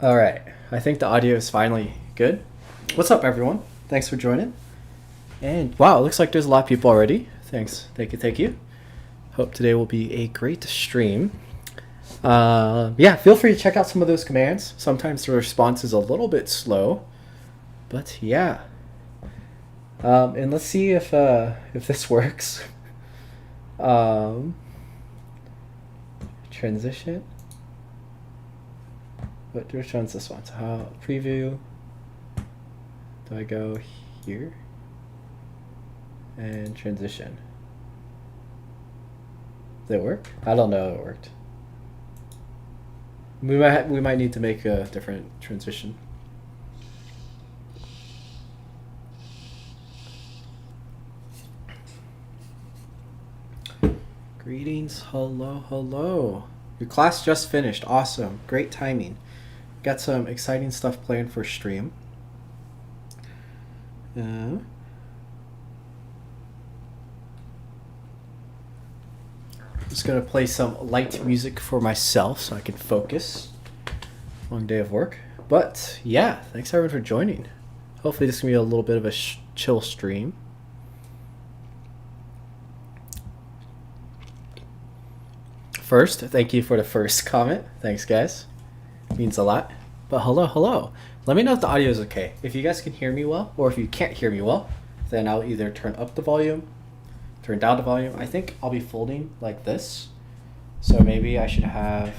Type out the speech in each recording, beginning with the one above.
All right, I think the audio is finally good. What's up, everyone? Thanks for joining. And wow, it looks like there's a lot of people already. Thanks, thank you. Hope today will be a great stream. Yeah, feel free to check out some of those commands. Sometimes the response is a little bit slow, but yeah. And let's see if this works. Transition. Which one's this one? So how preview? Do I go here? And transition. Did it work? I don't know if it worked. We might need to make a different transition. Greetings, hello. Your class just finished. Awesome, great timing. Got some exciting stuff planned for stream. Just gonna play some light music for myself so I can focus. Long day of work, but yeah, thanks everyone for joining. Hopefully this can be a little bit of a chill stream. First, thank you for the first comment. Thanks, guys. Means a lot. But hello. Let me know if the audio is okay. If you guys can hear me well, or if you can't hear me well, then I'll either turn up the volume, turn down the volume. I think I'll be folding like this. So maybe I should have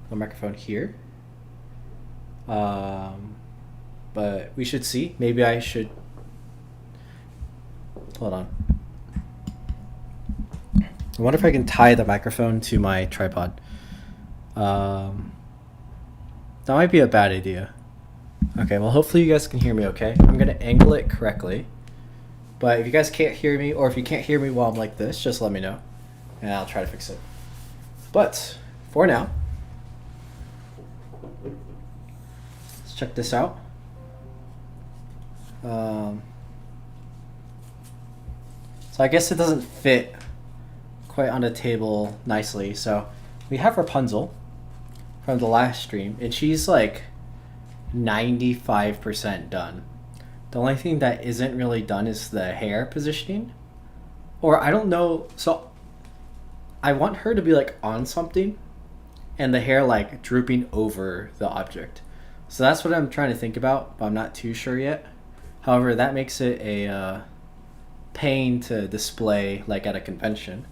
the microphone here. But we should see. Maybe I should... Hold on. I wonder if I can tie the microphone to my tripod. That might be a bad idea. Okay, well hopefully you guys can hear me okay. I'm going to angle it correctly. But if you guys can't hear me, or if you can't hear me while I'm like this, just let me know. And I'll try to fix it. But, for now, let's check this out. So I guess it doesn't fit quite on the table nicely. So we have Rapunzel from the last stream, and she's like 95% done. The only thing that isn't really done is the hair positioning. Or I don't know, so I want her to be like on something and the hair like drooping over the object. So that's what I'm trying to think about, but I'm not too sure yet. However, that makes it a pain to display like at a convention.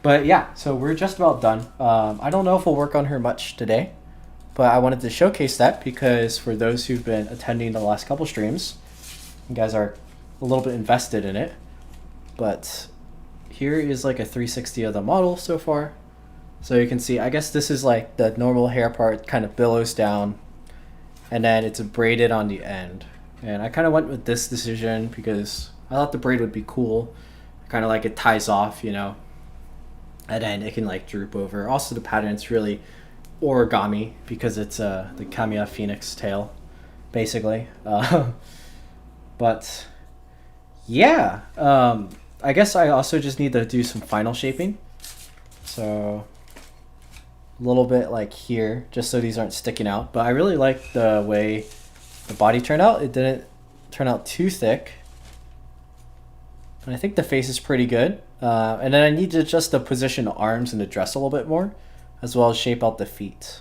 But yeah, so we're just about done. I don't know if we'll work on her much today, but I wanted to showcase that because for those who've been attending the last couple streams, you guys are a little bit invested in it. But here is like a 360 of the model so far. So you can see, I guess this is like the normal hair part kind of billows down and then it's braided on the end. And I kind of went with this decision because I thought the braid would be cool. Kind of like it ties off, you know, and then it can like droop over. Also the pattern's really origami because it's the Kamiya phoenix tail, basically. But yeah, I guess I also just need to do some final shaping. So a little bit like here, just so these aren't sticking out. But I really like the way the body turned out. It didn't turn out too thick. And I think the face is pretty good. And then I need to just to position the arms and the dress a little bit more, as well as shape out the feet.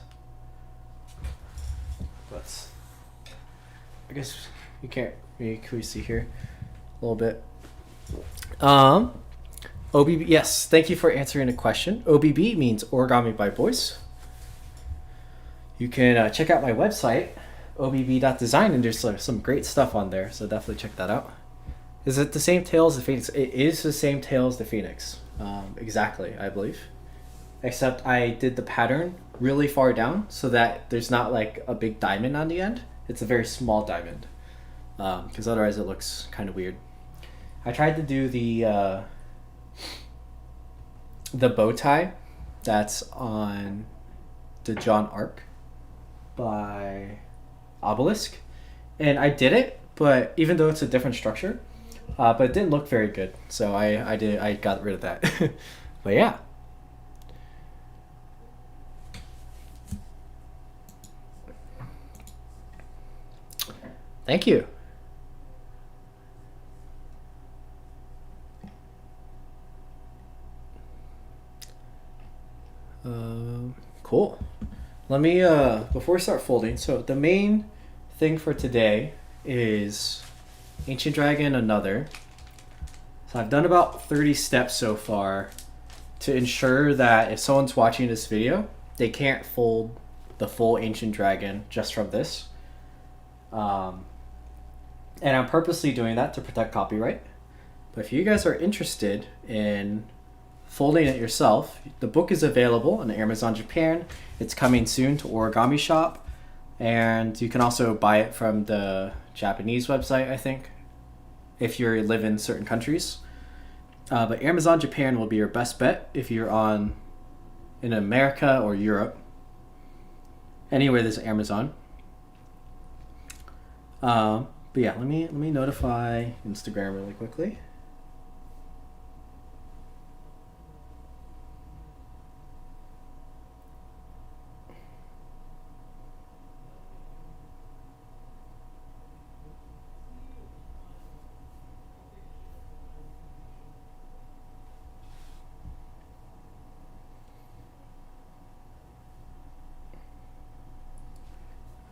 But I guess you can't really see here a little bit. OBB, yes, thank you for answering the question. OBB means Origami by Boys. You can check out my website, obb.design, and there's some great stuff on there, so definitely check that out. Is it the same tail as the Phoenix? It is the same tail as the Phoenix. Exactly, I believe. Except I did the pattern really far down so that there's not like a big diamond on the end. It's a very small diamond. Because otherwise it looks kind of weird. I tried to do the bow tie that's on the John Arc by Obelisk. And I did it, but even though it's a different structure, but it didn't look very good, so I got rid of that. But yeah, Thank you. Cool. Let me, before we start folding, so the main thing for today is Ancient Dragon Another. So I've done about 30 steps so far to ensure that if someone's watching this video, they can't fold the full Ancient Dragon just from this. And I'm purposely doing that to protect copyright. But if you guys are interested in folding it yourself, the book is available on Amazon Japan. It's coming soon to Origami Shop. And you can also buy it from the Japanese website, I think, if you live in certain countries. But Amazon Japan will be your best bet if you're in America or Europe. Anywhere there's Amazon. But yeah, let me notify Instagram really quickly.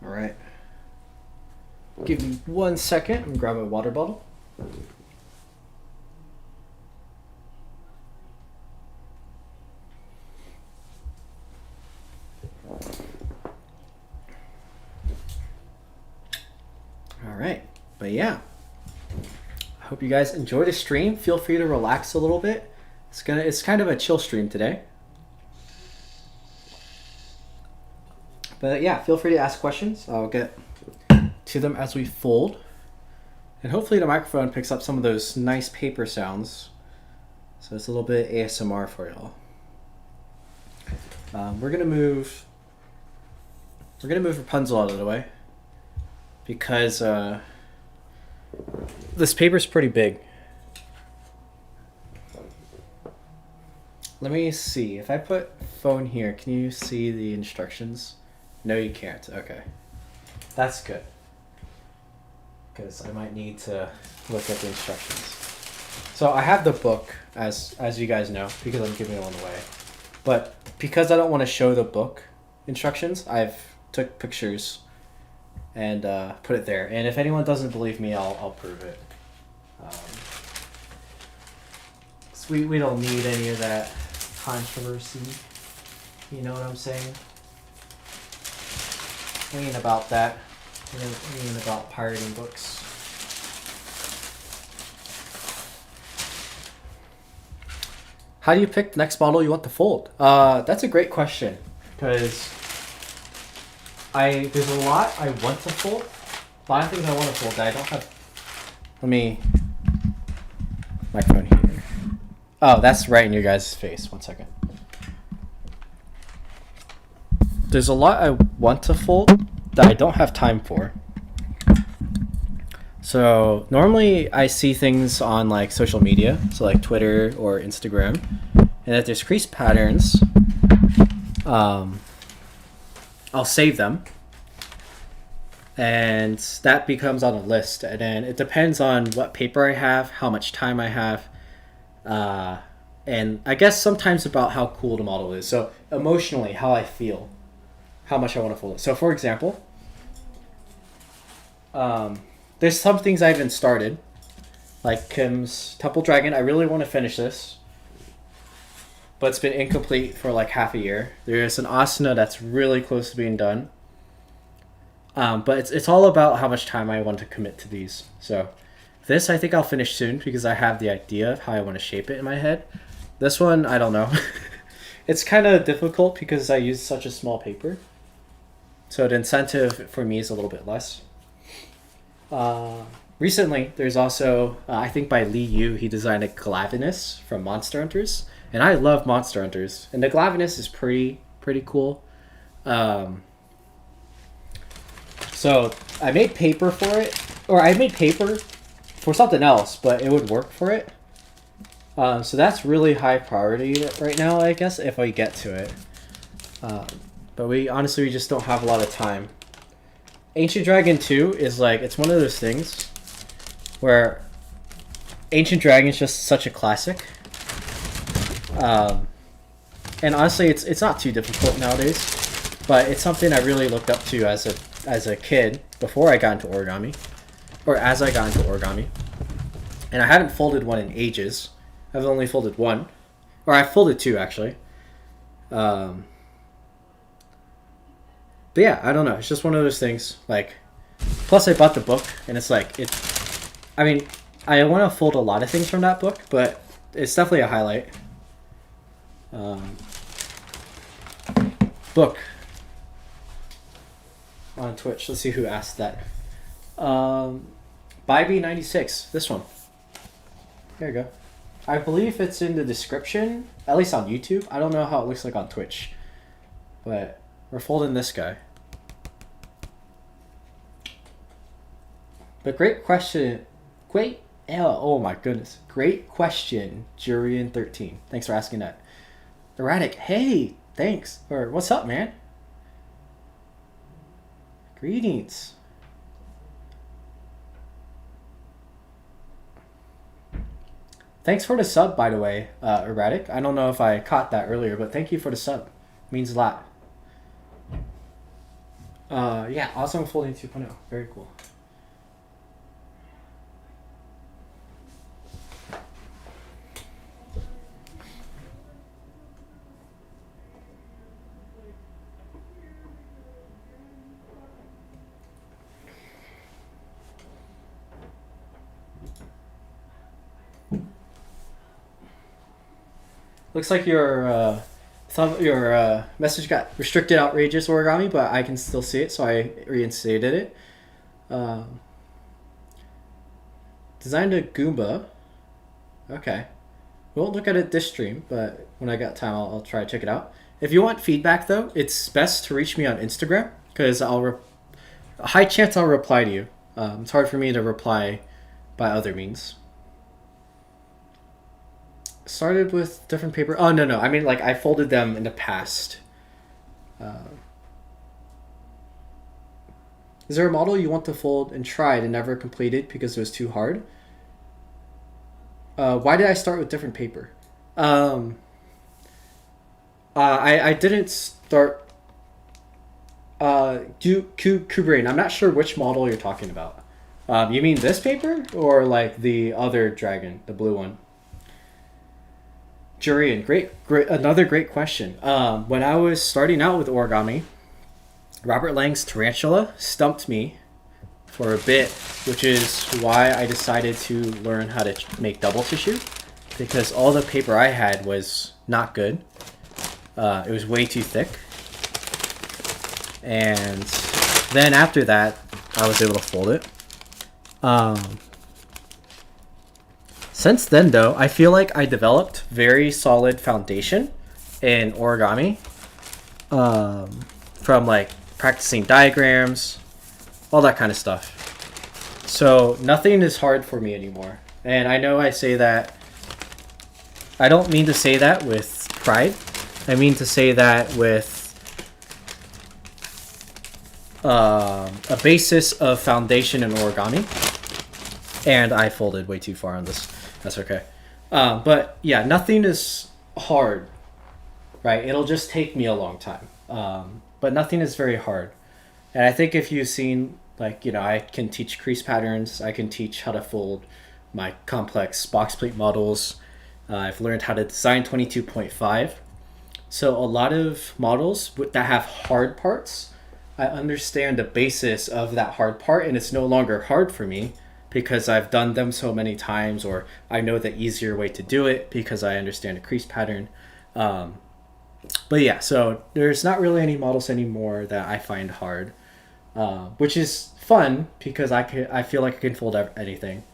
All right. Give me 1 second. I'm gonna grab my water bottle. All right. But yeah, I hope you guys enjoy the stream. Feel free to relax a little bit. It's kind of a chill stream today. But yeah, feel free to ask questions. I'll get to them as we fold. And hopefully the microphone picks up some of those nice paper sounds. So it's a little bit ASMR for y'all. We're gonna move Rapunzel out of the way because this paper's pretty big. Let me see. If I put phone here, can you see the instructions? No, you can't. Okay. That's good. Because I might need to look at the instructions. So I have the book, as you guys know, because I'm giving one away. But because I don't want to show the book instructions, I've took pictures and put it there. And if anyone doesn't believe me, I'll prove it. So we don't need any of that controversy. You know what I'm saying? We ain't about that. We ain't about pirating books. How do you pick the next bottle you want to fold? That's a great question, because there's a lot I want to fold. A lot of things I want to fold that I don't have. Let me. Microphone here. Oh, that's right in your guys' face. 1 second. There's a lot I want to fold that I don't have time for. So normally I see things on like social media, so like Twitter or Instagram, and if there's crease patterns, I'll save them, and that becomes on a list. And then it depends on what paper I have, how much time I have, and I guess sometimes about how cool the model is. So emotionally, how I feel, how much I want to fold it. So for example, there's some things I haven't started, like Kim's Temple Dragon. I really want to finish this, but it's been incomplete for like half a year. There's an Asuna that's really close to being done. But it's all about how much time I want to commit to these. So this I think I'll finish soon because I have the idea of how I want to shape it in my head. This one, I don't know. It's kind of difficult because I use such a small paper. So the incentive for me is a little bit less. Recently, there's also, I think by Lee Yu, he designed a Glavenus from Monster Hunters. And I love Monster Hunters. And the Glavenus is pretty cool. So I made paper for it. Or I made paper for something else, but it would work for it. So that's really high priority right now, I guess, if I get to it. But we just don't have a lot of time. Ancient Dragon 2 is like, it's one of those things where Ancient Dragon is just such a classic. And honestly, it's not too difficult nowadays, but it's something I really looked up to as a kid before I got into origami, or as I got into origami. And I haven't folded one in ages. I've only folded one, or I folded two actually. But yeah, I don't know. It's just one of those things. Like, plus I bought the book, and it's like I mean, I want to fold a lot of things from that book, but it's definitely a highlight. Book on Twitch. Let's see who asked that. Byb96. This one. There you go. I believe it's in the description, at least on YouTube. I don't know how it looks like on Twitch, but we're folding this guy. But great question. Oh my goodness. Great question, Jurian13. Thanks for asking that. Erratic, hey, thanks. Or what's up, man? Greetings. Thanks for the sub, by the way, Erratic. I don't know if I caught that earlier, but thank you for the sub. It means a lot. Yeah, awesome folding 2.0. Very cool. Looks like your message got restricted outrageous origami, but I can still see it, so I reinstated it. Designed a Goomba. Okay. We won't look at it this stream, but when I got time, I'll try to check it out. If you want feedback, though, it's best to reach me on Instagram, because a high chance I'll reply to you. It's hard for me to reply by other means. Started with different paper. Oh, no. I mean, like, I folded them in the past. Is there a model you want to fold and tried and never completed because it was too hard? Why did I start with different paper? I didn't start... Kubrain, I'm not sure which model you're talking about. You mean this paper? Or, like, the other dragon, the blue one? Jurian, great, another great question. When I was starting out with origami, Robert Lang's Tarantula stumped me for a bit, which is why I decided to learn how to make double tissue, because all the paper I had was not good. It was way too thick. And then after that, I was able to fold it. Since then, though, I feel like I developed very solid foundation in origami from like practicing diagrams, all that kind of stuff. So nothing is hard for me anymore. And I know I say that, I don't mean to say that with pride. I mean to say that with a basis of foundation in origami. And I folded way too far on this. That's okay. But yeah, nothing is hard, right? It'll just take me a long time. But nothing is very hard. And I think if you've seen, like, you know, I can teach crease patterns. I can teach how to fold my complex box plate models. I've learned how to design 22.5. So a lot of models that have hard parts, I understand the basis of that hard part, and it's no longer hard for me because I've done them so many times, or I know the easier way to do it because I understand a crease pattern. But yeah, so there's not really any models anymore that I find hard, which is fun because I feel like I can fold anything.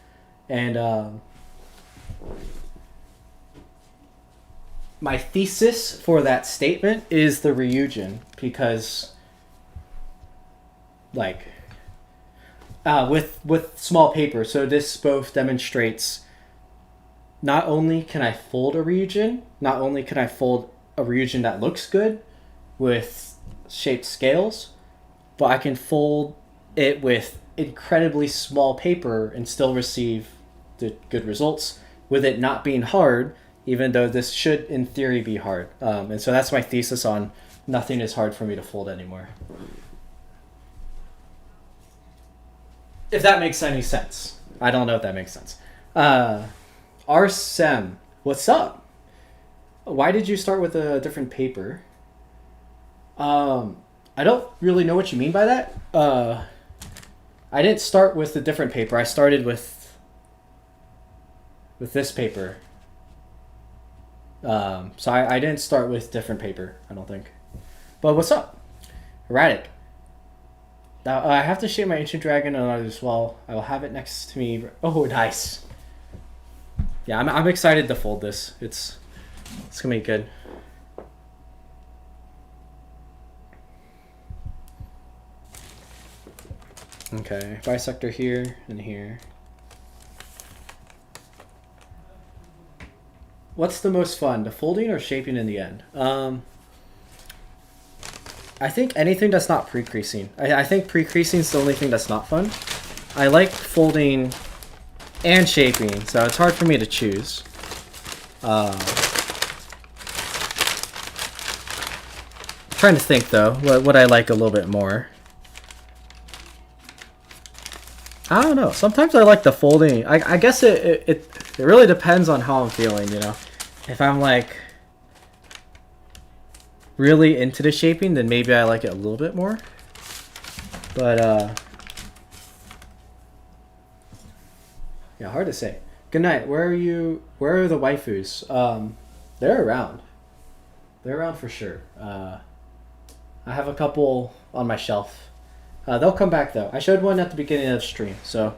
And my thesis for that statement is the Ryujin, because like with small paper, so this both demonstrates not only can I fold a Ryujin, not only can I fold a Ryujin that looks good with shaped scales, but I can fold it with incredibly small paper and still receive the good results with it not being hard, even though this should in theory be hard. And so that's my thesis on nothing is hard for me to fold anymore. If that makes any sense. I don't know if that makes sense. Arsem, what's up? Why did you start with a different paper? I don't really know what you mean by that. I didn't start with a different paper. I started with this paper. So I didn't start with different paper, I don't think. But what's up? Erratic. Now, I have to shape my ancient dragon as well. I will have it next to me. Oh, nice. Yeah, I'm excited to fold this. It's gonna be good. Okay, bisector here and here. What's the most fun, the folding or shaping in the end? I think anything that's not pre-creasing. I think pre-creasing is the only thing that's not fun. I like folding and shaping, so it's hard for me to choose. Trying to think though, what I like a little bit more. I don't know. Sometimes I like the folding. I guess it really depends on how I'm feeling, you know. If I'm like really into the shaping, then maybe I like it a little bit more. But yeah, hard to say. Good night. Where are you? Where are the waifus? They're around. They're around for sure. I have a couple on my shelf. They'll come back though. I showed one at the beginning of the stream, so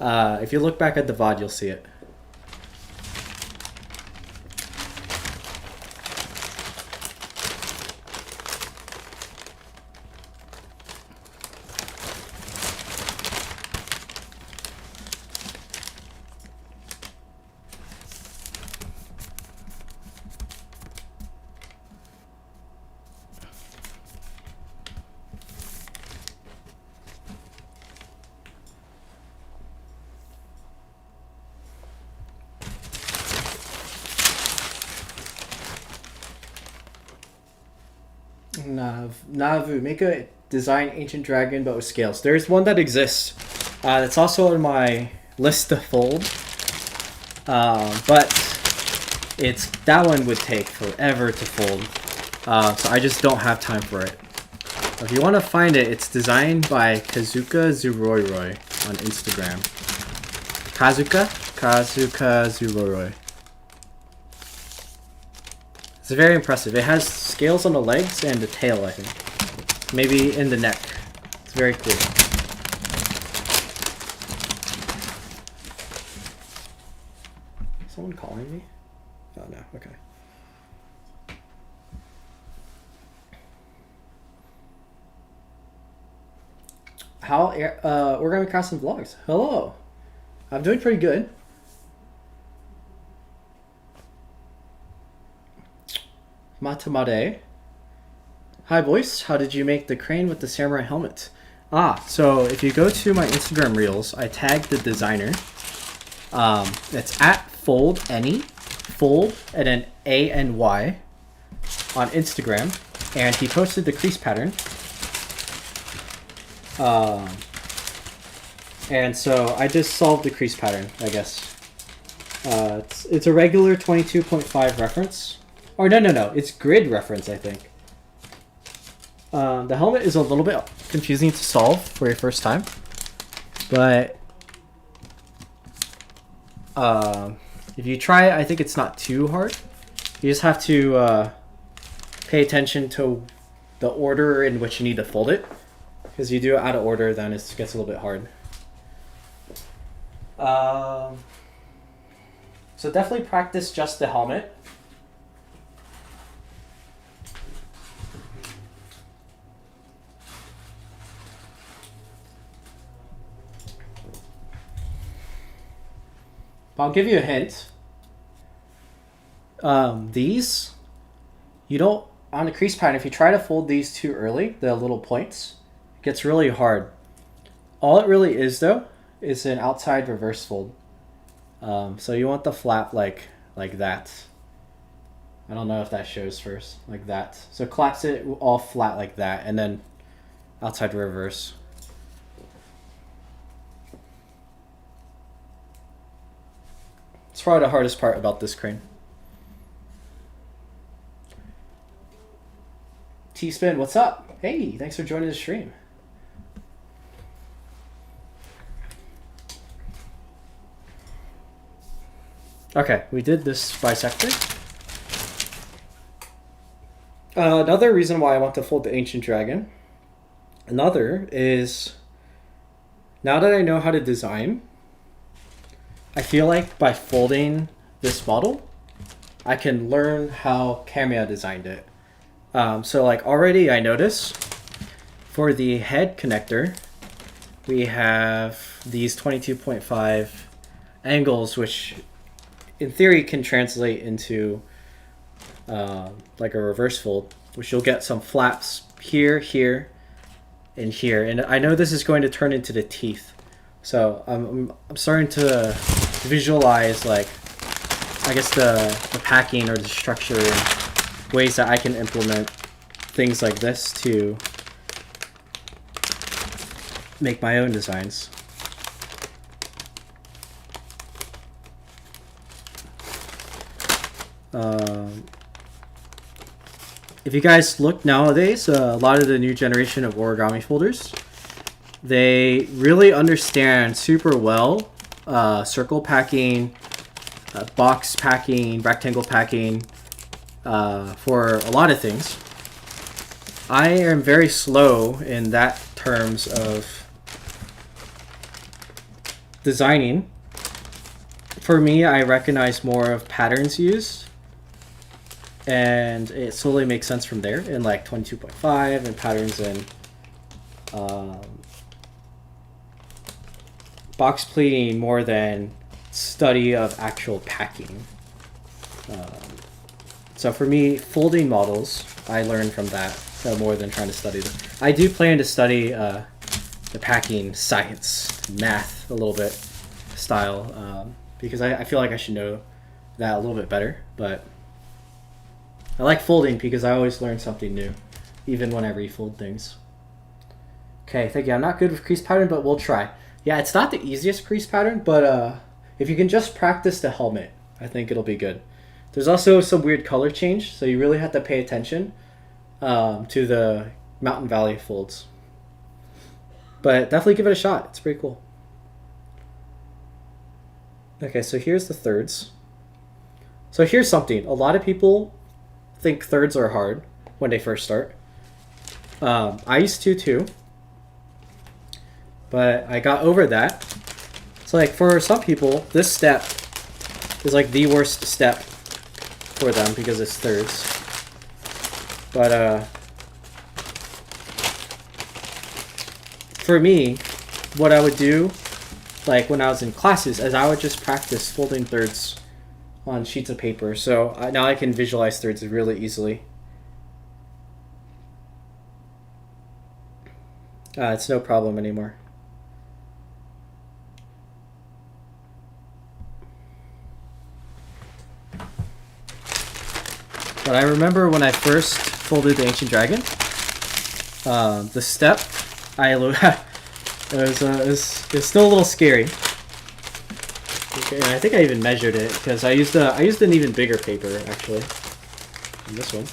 if you look back at the VOD, you'll see it. Navu, make a design ancient dragon but with scales. There's one that exists. That's also on my list to fold. But that one would take forever to fold. So I just don't have time for it. If you want to find it, it's designed by Kazuka Zuroiroi on Instagram. Kazuka Zuroiroi. It's very impressive. It has scales on the legs and the tail, I think. Maybe in the neck. It's very cool. Is someone calling me? Oh no, okay. How Origami Crafts and Vlogs. Hello. I'm doing pretty good. Matamade. Hi boys, how did you make the crane with the samurai helmet? So if you go to my Instagram reels, I tagged the designer. It's at fold and then ANY on Instagram, and he posted the crease pattern. And so I just solved the crease pattern, I guess. It's a regular 22.5 reference. Or no, it's grid reference, I think. The helmet is a little bit confusing to solve for your first time, but if you try it, I think it's not too hard. You just have to pay attention to the order in which you need to fold it, because you do it out of order, then it gets a little bit hard. So definitely practice just the helmet. I'll give you a hint. These, you don't, on the crease pattern, if you try to fold these too early, the little points, it gets really hard. All it really is though is an outside reverse fold. So you want the flap like that. I don't know if that shows first, like that. So collapse it all flat like that, and then outside reverse. It's probably the hardest part about this crane. T-Spin, what's up? Hey, thanks for joining the stream. Okay, we did this bisector. Another reason why I want to fold the Ancient Dragon. Another is, now that I know how to design, I feel like by folding this model, I can learn how Kamiya designed it. So like already I notice for the head connector, we have these 22.5 angles, which in theory can translate into like a reverse fold, which you'll get some flaps here, here, and here. And I know this is going to turn into the teeth. So I'm starting to visualize, like, I guess the packing or the structure and ways that I can implement things like this to make my own designs. If you guys look nowadays, a lot of the new generation of origami folders, they really understand super well circle packing, box packing, rectangle packing, for a lot of things. I am very slow in that terms of designing. For me, I recognize more of patterns used, and it slowly makes sense from there in like 22.5 and patterns in box pleating more than study of actual packing. So for me, folding models, I learned from that more than trying to study them. I do plan to study the packing science, math a little bit style, because I feel like I should know that a little bit better. But I like folding because I always learn something new, even when I refold things. Okay, thank you. I'm not good with crease pattern, but we'll try. Yeah, it's not the easiest crease pattern, but if you can just practice the helmet, I think it'll be good. There's also some weird color change, so you really have to pay attention to the Mountain Valley folds. But definitely give it a shot. It's pretty cool. Okay, so here's the thirds. So here's something. A lot of people think thirds are hard when they first start. I used to too. But I got over that. So like for some people, this step is like the worst step for them because it's thirds. But for me, what I would do, like when I was in classes, is I would just practice folding thirds on sheets of paper. So now I can visualize thirds really easily. It's no problem anymore. But I remember when I first folded the Ancient Dragon, the step, it was still a little scary. Okay, and I think I even measured it because I used an even bigger paper actually than this one.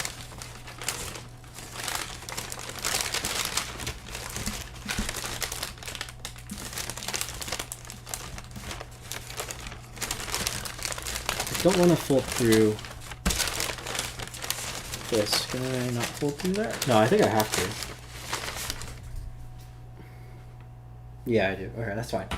I don't want to fold through this. Can I not fold through that? No, I think I have to. Yeah, I do. Okay, that's fine.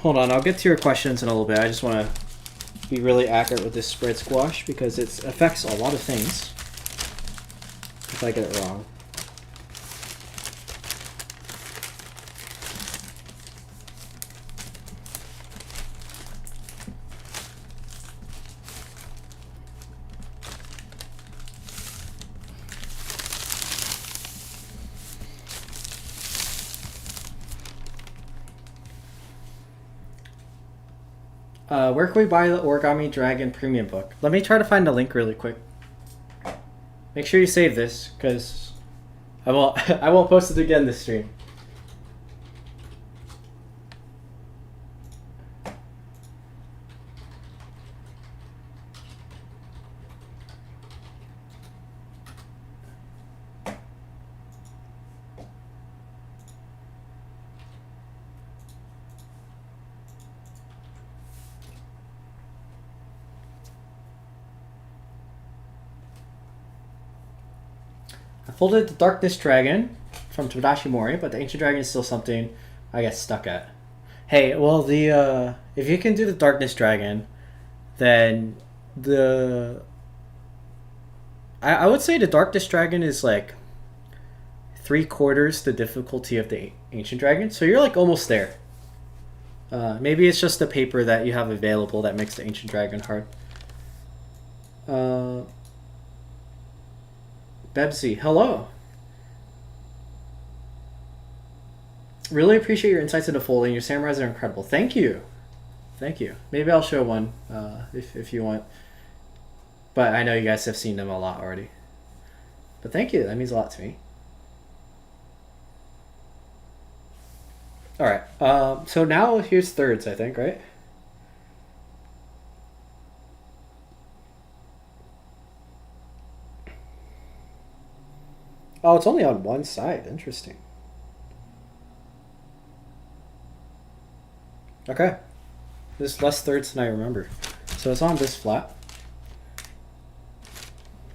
Hold on, I'll get to your questions in a little bit. I just want to be really accurate with this spread squash because it affects a lot of things if I get it wrong. Where can we buy the Origami Dragon Premium book? Let me try to find the link really quick. Make sure you save this, because I won't post it again this stream. I folded the Darkness Dragon from Tadashi Mori, but the Ancient Dragon is still something I get stuck at. Hey, well, the if you can do the Darkness Dragon, then I would say the Darkness Dragon is like 3/4 the difficulty of the Ancient Dragon, so you're like almost there. Maybe it's just the paper that you have available that makes the Ancient Dragon hard. Bebsy, hello. Really appreciate your insights into folding. Your samurais are incredible. Thank you. Thank you. Maybe I'll show one if you want. But I know you guys have seen them a lot already. But thank you. That means a lot to me. Alright. So now here's thirds, I think, right? Oh, it's only on one side. Interesting. Okay. There's less thirds than I remember. So it's on this flat.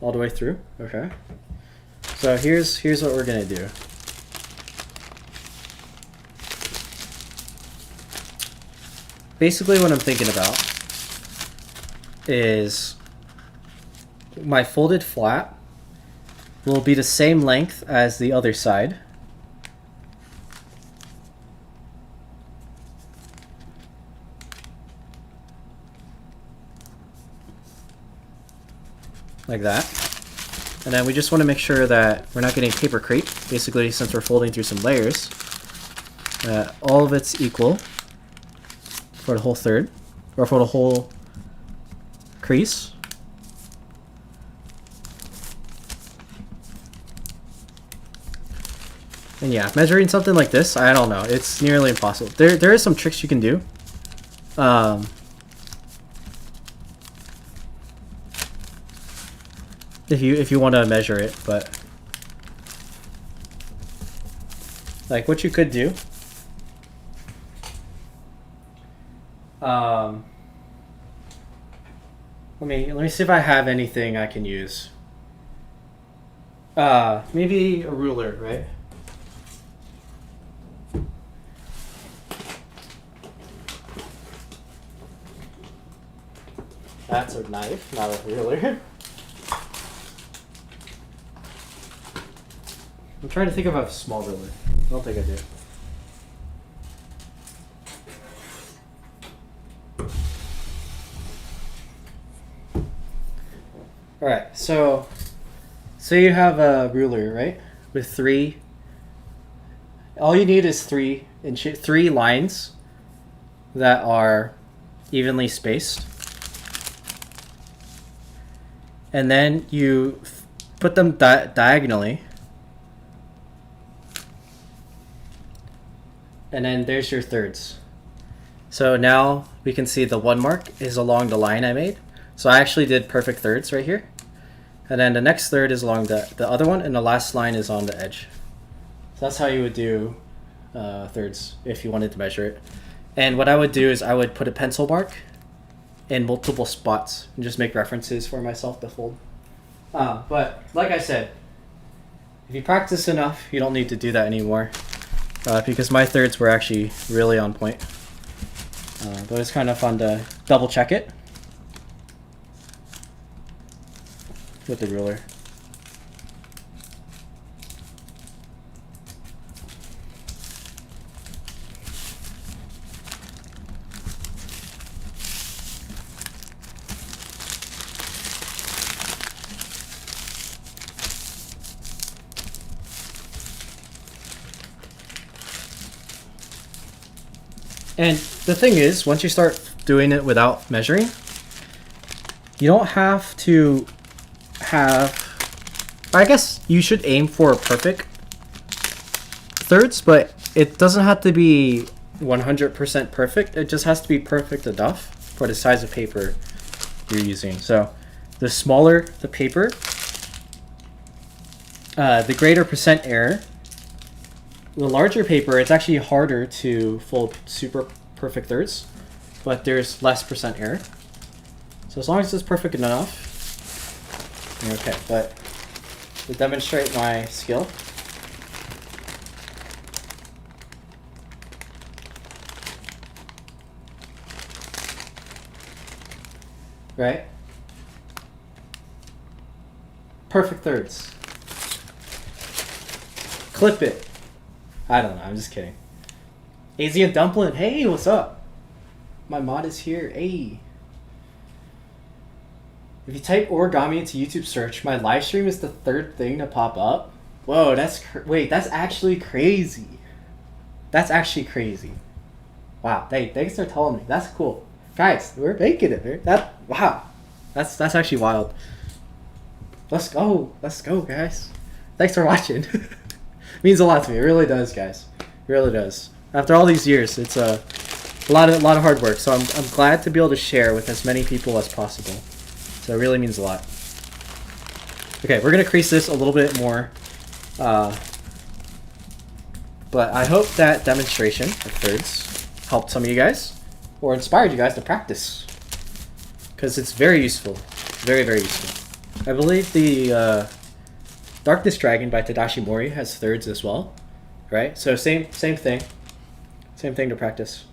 All the way through. Okay. So here's what we're going to do. Basically what I'm thinking about is my folded flat will be the same length as the other side. Like that. And then we just want to make sure that we're not getting paper creep. Basically, since we're folding through some layers, all of it's equal for the whole third, or for the whole crease. And yeah, measuring something like this, I don't know. It's nearly impossible. There is some tricks you can do. If you want to measure it, but like what you could do. Let me see if I have anything I can use. Maybe a ruler, right? That's a knife, not a ruler. I'm trying to think of a small ruler. I don't think I do. Alright, so you have a ruler, right? With three. All you need is three lines that are evenly spaced. And then you put them diagonally. And then there's your thirds. So now we can see the 1 mark is along the line I made. So I actually did perfect thirds right here. And then the next third is along the other one, and the last line is on the edge. So that's how you would do thirds if you wanted to measure it. And what I would do is I would put a pencil mark in multiple spots and just make references for myself to fold. But like I said, if you practice enough, you don't need to do that anymore. Because my thirds were actually really on point. But it's kind of fun to double check it with the ruler. And the thing is, once you start doing it without measuring, you don't have to have... I guess you should aim for perfect thirds, but it doesn't have to be 100% perfect. It just has to be perfect enough for the size of paper you're using. So the smaller the paper, the greater percent error. The larger paper, it's actually harder to fold super perfect thirds, but there's less percent error. So as long as it's perfect enough, you're okay. But to demonstrate my skill, right? Perfect thirds. Clip it. I don't know, I'm just kidding. Asian Dumpling, hey, what's up? My mod is here, hey. If you type origami into YouTube search, my live stream is the third thing to pop up. Whoa, wait, that's actually crazy. That's actually crazy. Wow, hey, thanks for telling me. That's cool. Guys, we're making it. Wow, that's actually wild. Let's go, guys. Thanks for watching. Means a lot to me. It really does, guys. It really does. After all these years, it's a lot of hard work. So I'm glad to be able to share with as many people as possible. So it really means a lot. Okay, we're gonna crease this a little bit more, but I hope that demonstration of thirds helped some of you guys or inspired you guys to practice, because it's very useful, very useful. I believe the Darkness Dragon by Tadashi Mori has thirds as well, right? So same thing to practice.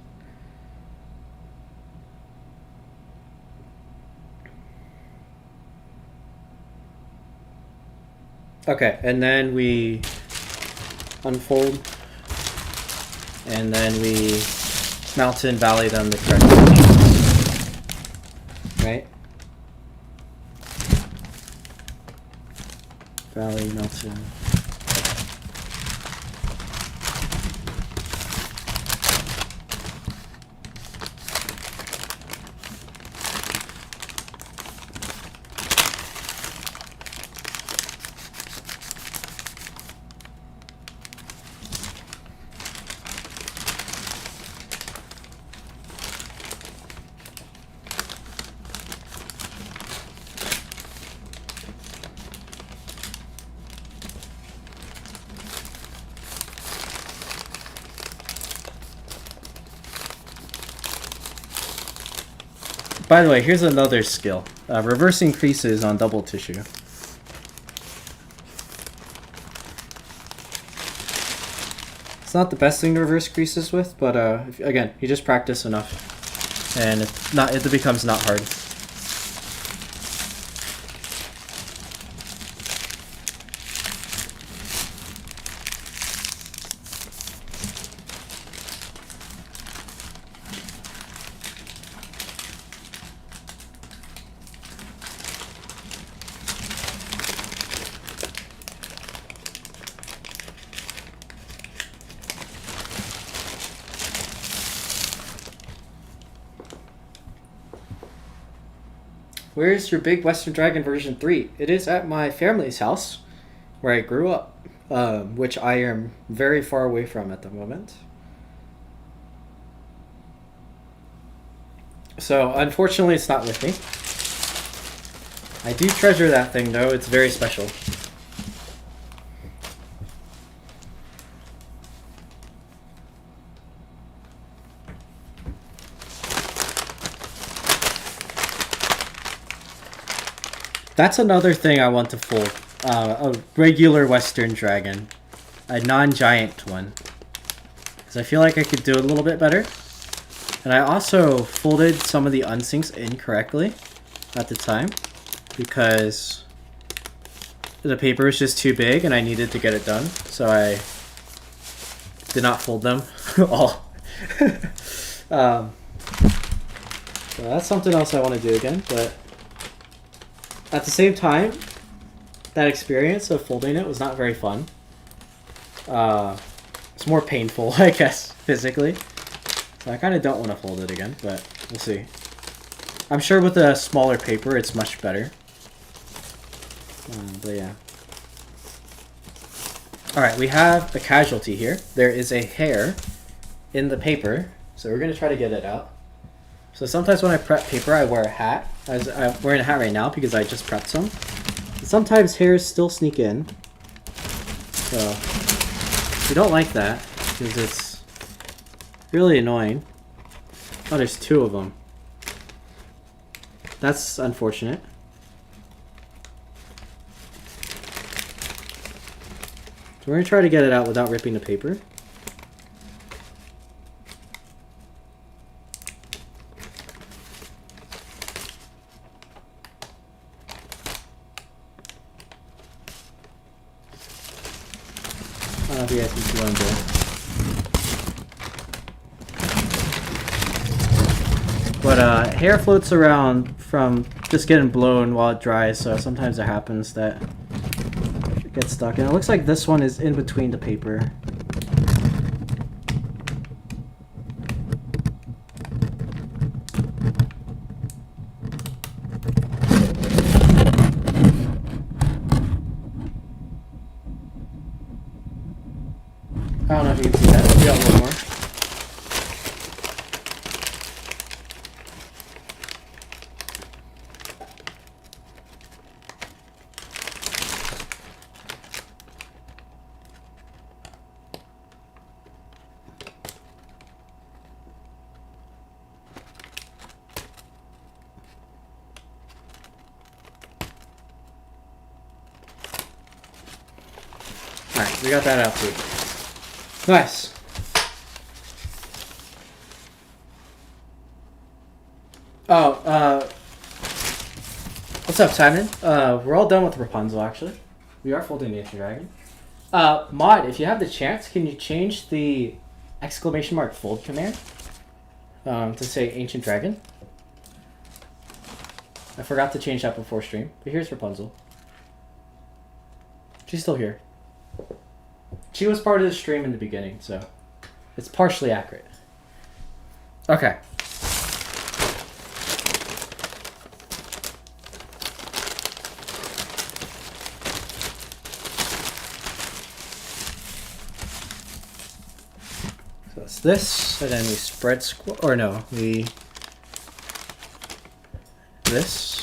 Okay, and then we unfold, and then we mountain valley them the correct directions, right? Valley, mountain. By the way, here's another skill. Reversing creases on double tissue. It's not the best thing to reverse creases with, but again, you just practice enough, and it becomes not hard. Where's your Big Western Dragon version 3? It is at my family's house, where I grew up, which I am very far away from at the moment. So, unfortunately, it's not with me. I do treasure that thing, though. It's very special. That's another thing I want to fold. A regular Western Dragon. A non-giant one. Because I feel like I could do it a little bit better. And I also folded some of the unsinks incorrectly at the time because the paper was just too big and I needed to get it done. So I did not fold them all. So that's something else I want to do again. But at the same time, that experience of folding it was not very fun. It's more painful, I guess, physically. So I kind of don't want to fold it again, but we'll see. I'm sure with a smaller paper, it's much better. But yeah. Alright, we have a casualty here. There is a hair in the paper, so we're going to try to get it out. So sometimes when I prep paper, I wear a hat. I'm wearing a hat right now because I just prepped some. And sometimes hairs still sneak in. So we don't like that because it's really annoying. Oh, there's two of them. That's unfortunate. So we're going to try to get it out without ripping the paper. I don't know if you guys can see what I'm doing. But hair floats around from just getting blown while it dries, so sometimes it happens that it gets stuck. And it looks like this one is in between the paper. I don't know if you can see that. We got one more. Alright, we got that out too. Nice. Oh, what's up, Simon? We're all done with Rapunzel, actually. We are folding the Ancient Dragon. Mod, if you have the chance, can you change the exclamation mark fold command to say Ancient Dragon? I forgot to change that before stream, but here's Rapunzel. She's still here. She was part of the stream in the beginning, so it's partially accurate. Okay. So it's this, and then we spread or no, we this.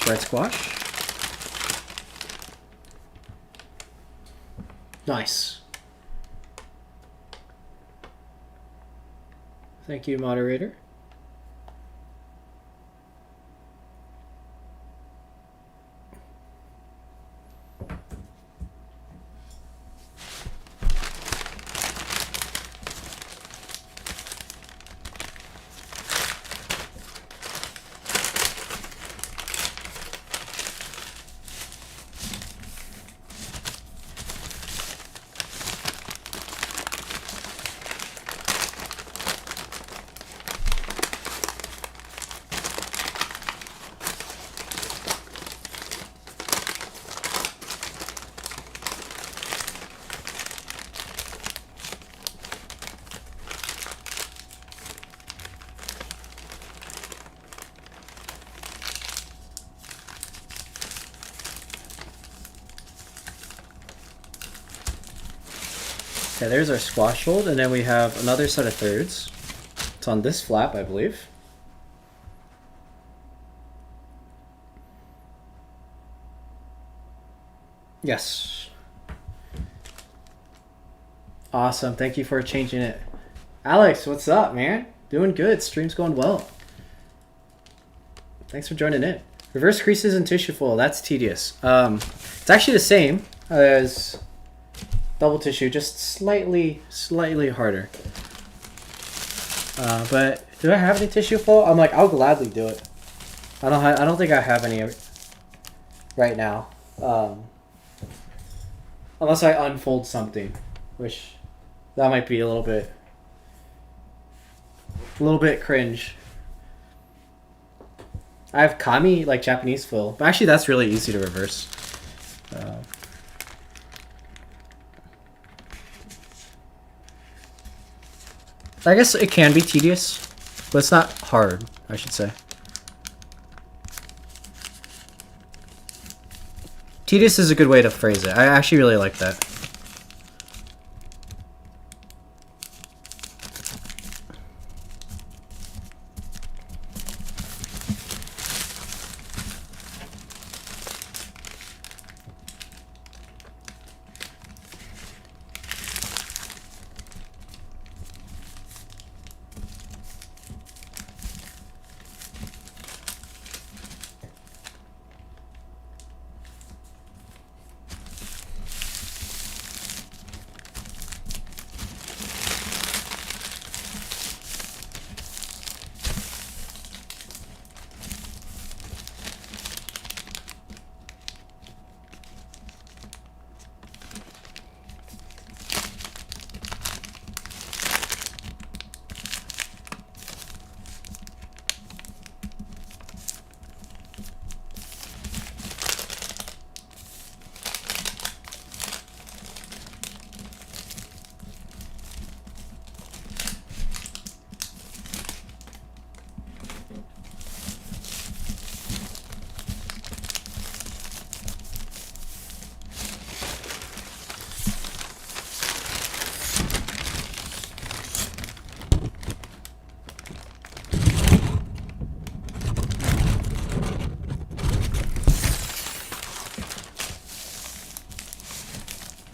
Spread squash. Nice. Thank you, moderator. Okay, there's our squash hold, and then we have another set of thirds. It's on this flap, I believe. Yes. Awesome. Thank you for changing it. Alex, what's up, man? Doing good. Stream's going well. Thanks for joining in. Reverse creases and tissue foil. That's tedious. It's actually the same as double tissue, just slightly harder. But do I have any tissue foil? I'm like, I'll gladly do it. I don't think I have any right now. Unless I unfold something, which that might be a little bit cringe. I have Kami, like Japanese foil, but actually that's really easy to reverse. I guess it can be tedious, but it's not hard, I should say. Tedious is a good way to phrase it. I actually really like that.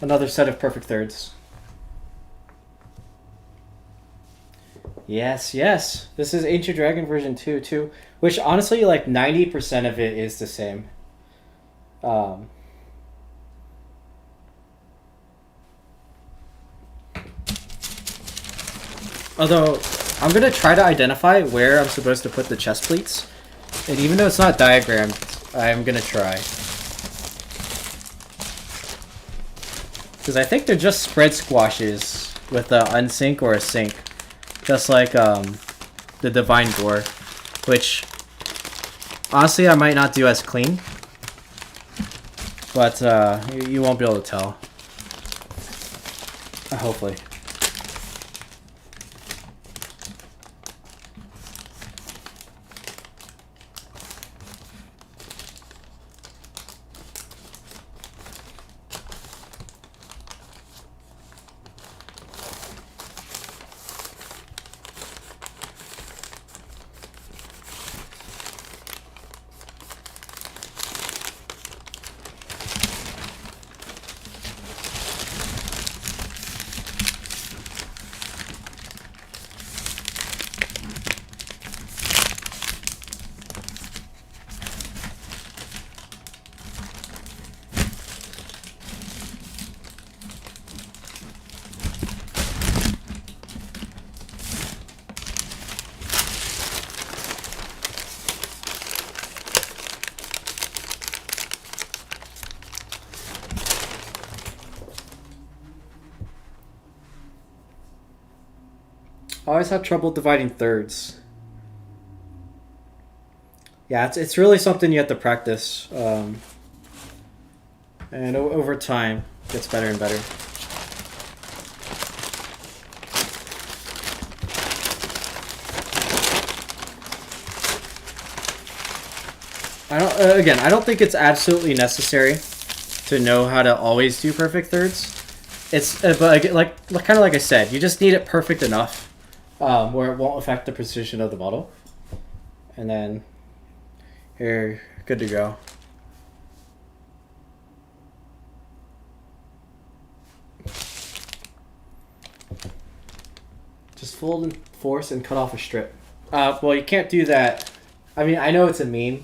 Another set of perfect thirds. Yes, yes. This is Ancient Dragon version 2 too, which honestly, like 90% of it is the same. Although, I'm going to try to identify where I'm supposed to put the chest pleats. And even though it's not diagrammed, I'm going to try. Because I think they're just spread squashes with an unsync or a sync. Just like the Divine Gore. Which, honestly, I might not do as clean. But you won't be able to tell. Hopefully. I always have trouble dividing thirds. Yeah, it's really something you have to practice. And over time, it gets better and better. I don't think it's absolutely necessary to know how to always do perfect thirds. It's but kind of like I said, you just need it perfect enough where it won't affect the precision of the model, and then you're good to go. Just fold and force and cut off a strip. Well, you can't do that. I mean, I know it's a meme.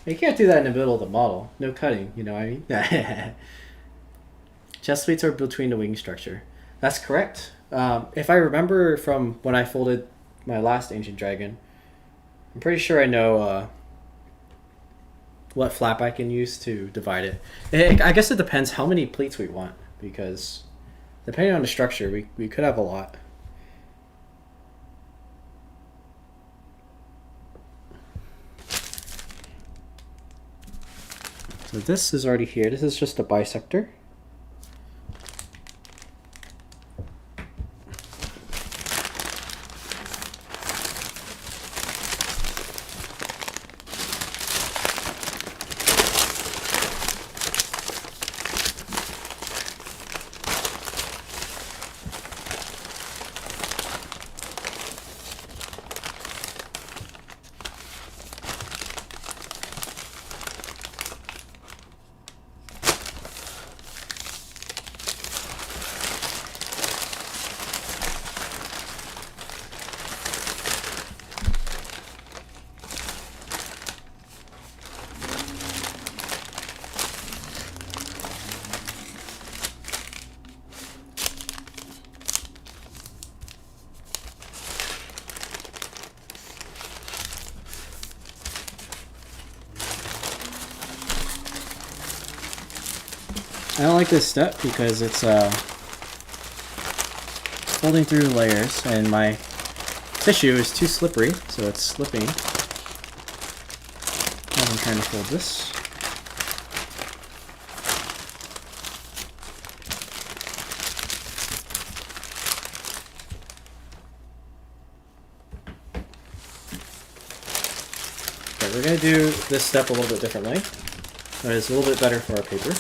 You can't do that in the middle of the model. No cutting, you know what I mean? Chest plates are between the wing structure. That's correct. If I remember from when I folded my last Ancient Dragon, I'm pretty sure I know what flap I can use to divide it. I guess it depends how many pleats we want, because depending on the structure, we could have a lot. So this is already here. This is just a bisector. I don't like this step because it's folding through layers, and my tissue is too slippery, so it's slipping as I'm trying to fold this. Okay, we're going to do this step a little bit differently, but it's a little bit better for our paper.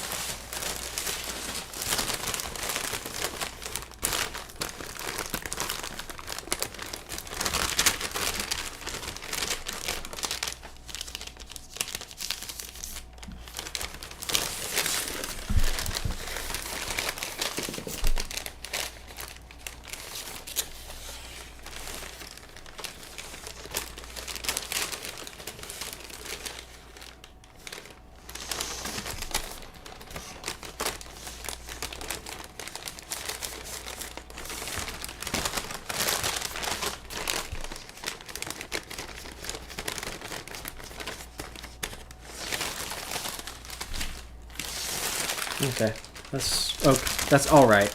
Okay, that's all right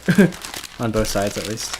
on both sides at least.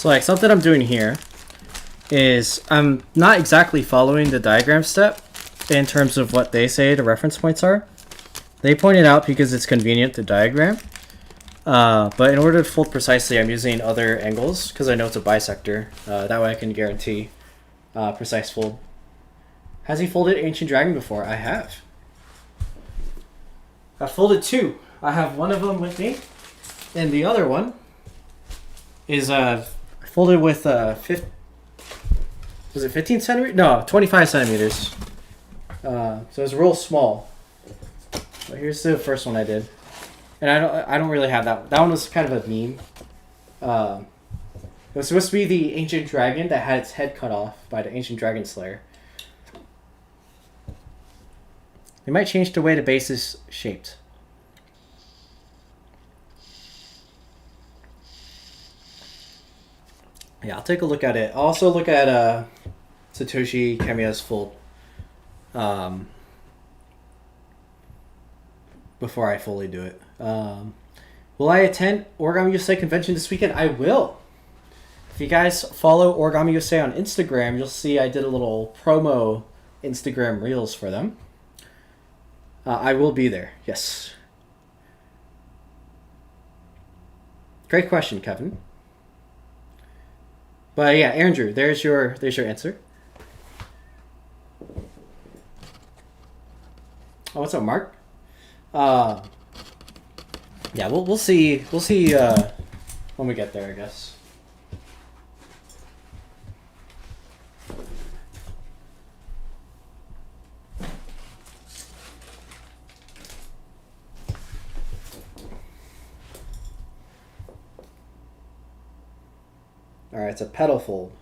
So like something I'm doing here is I'm not exactly following the diagram step in terms of what they say the reference points are. They point it out because it's convenient to diagram. But in order to fold precisely, I'm using other angles because I know it's a bisector. That way I can guarantee precise fold. Has he folded Ancient Dragon before? I have. I folded 2. I have one of them with me, and the other one is folded with was it 15 centimeters? No, 25 centimeters. So it's real small. But here's the first one I did, and I don't really have that. That one was kind of a meme. It was supposed to be the Ancient Dragon that had its head cut off by the Ancient Dragon Slayer. They might change the way the base is shaped. Yeah, I'll take a look at it. I'll also look at Satoshi Kamiya's fold before I fully do it. Will I attend Origami USA convention this weekend? I will. If you guys follow Origami USA on Instagram, you'll see I did a little promo Instagram reels for them. I will be there, yes. Great question, Kevin. But yeah, Andrew, there's your answer. Oh, what's up, Mark? Yeah, we'll see when we get there, I guess. All right, it's a pedal fold.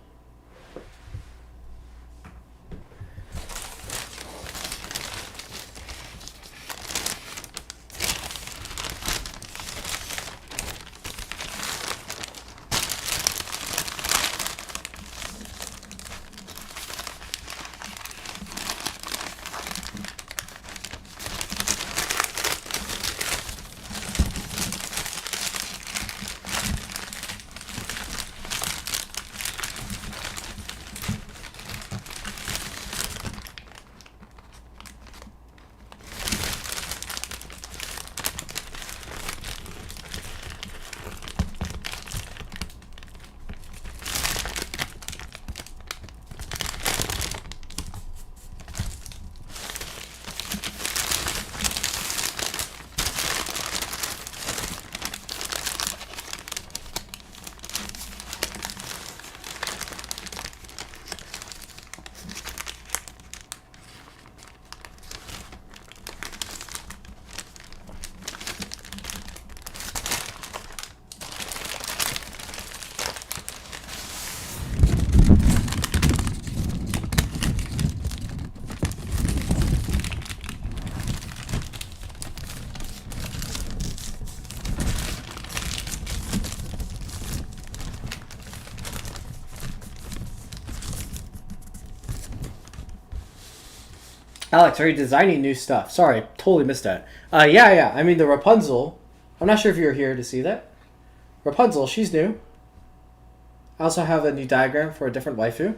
Alex, are you designing new stuff? Sorry, totally missed that. Yeah. I mean, the Rapunzel. I'm not sure if you're here to see that. Rapunzel, she's new. I also have a new diagram for a different waifu.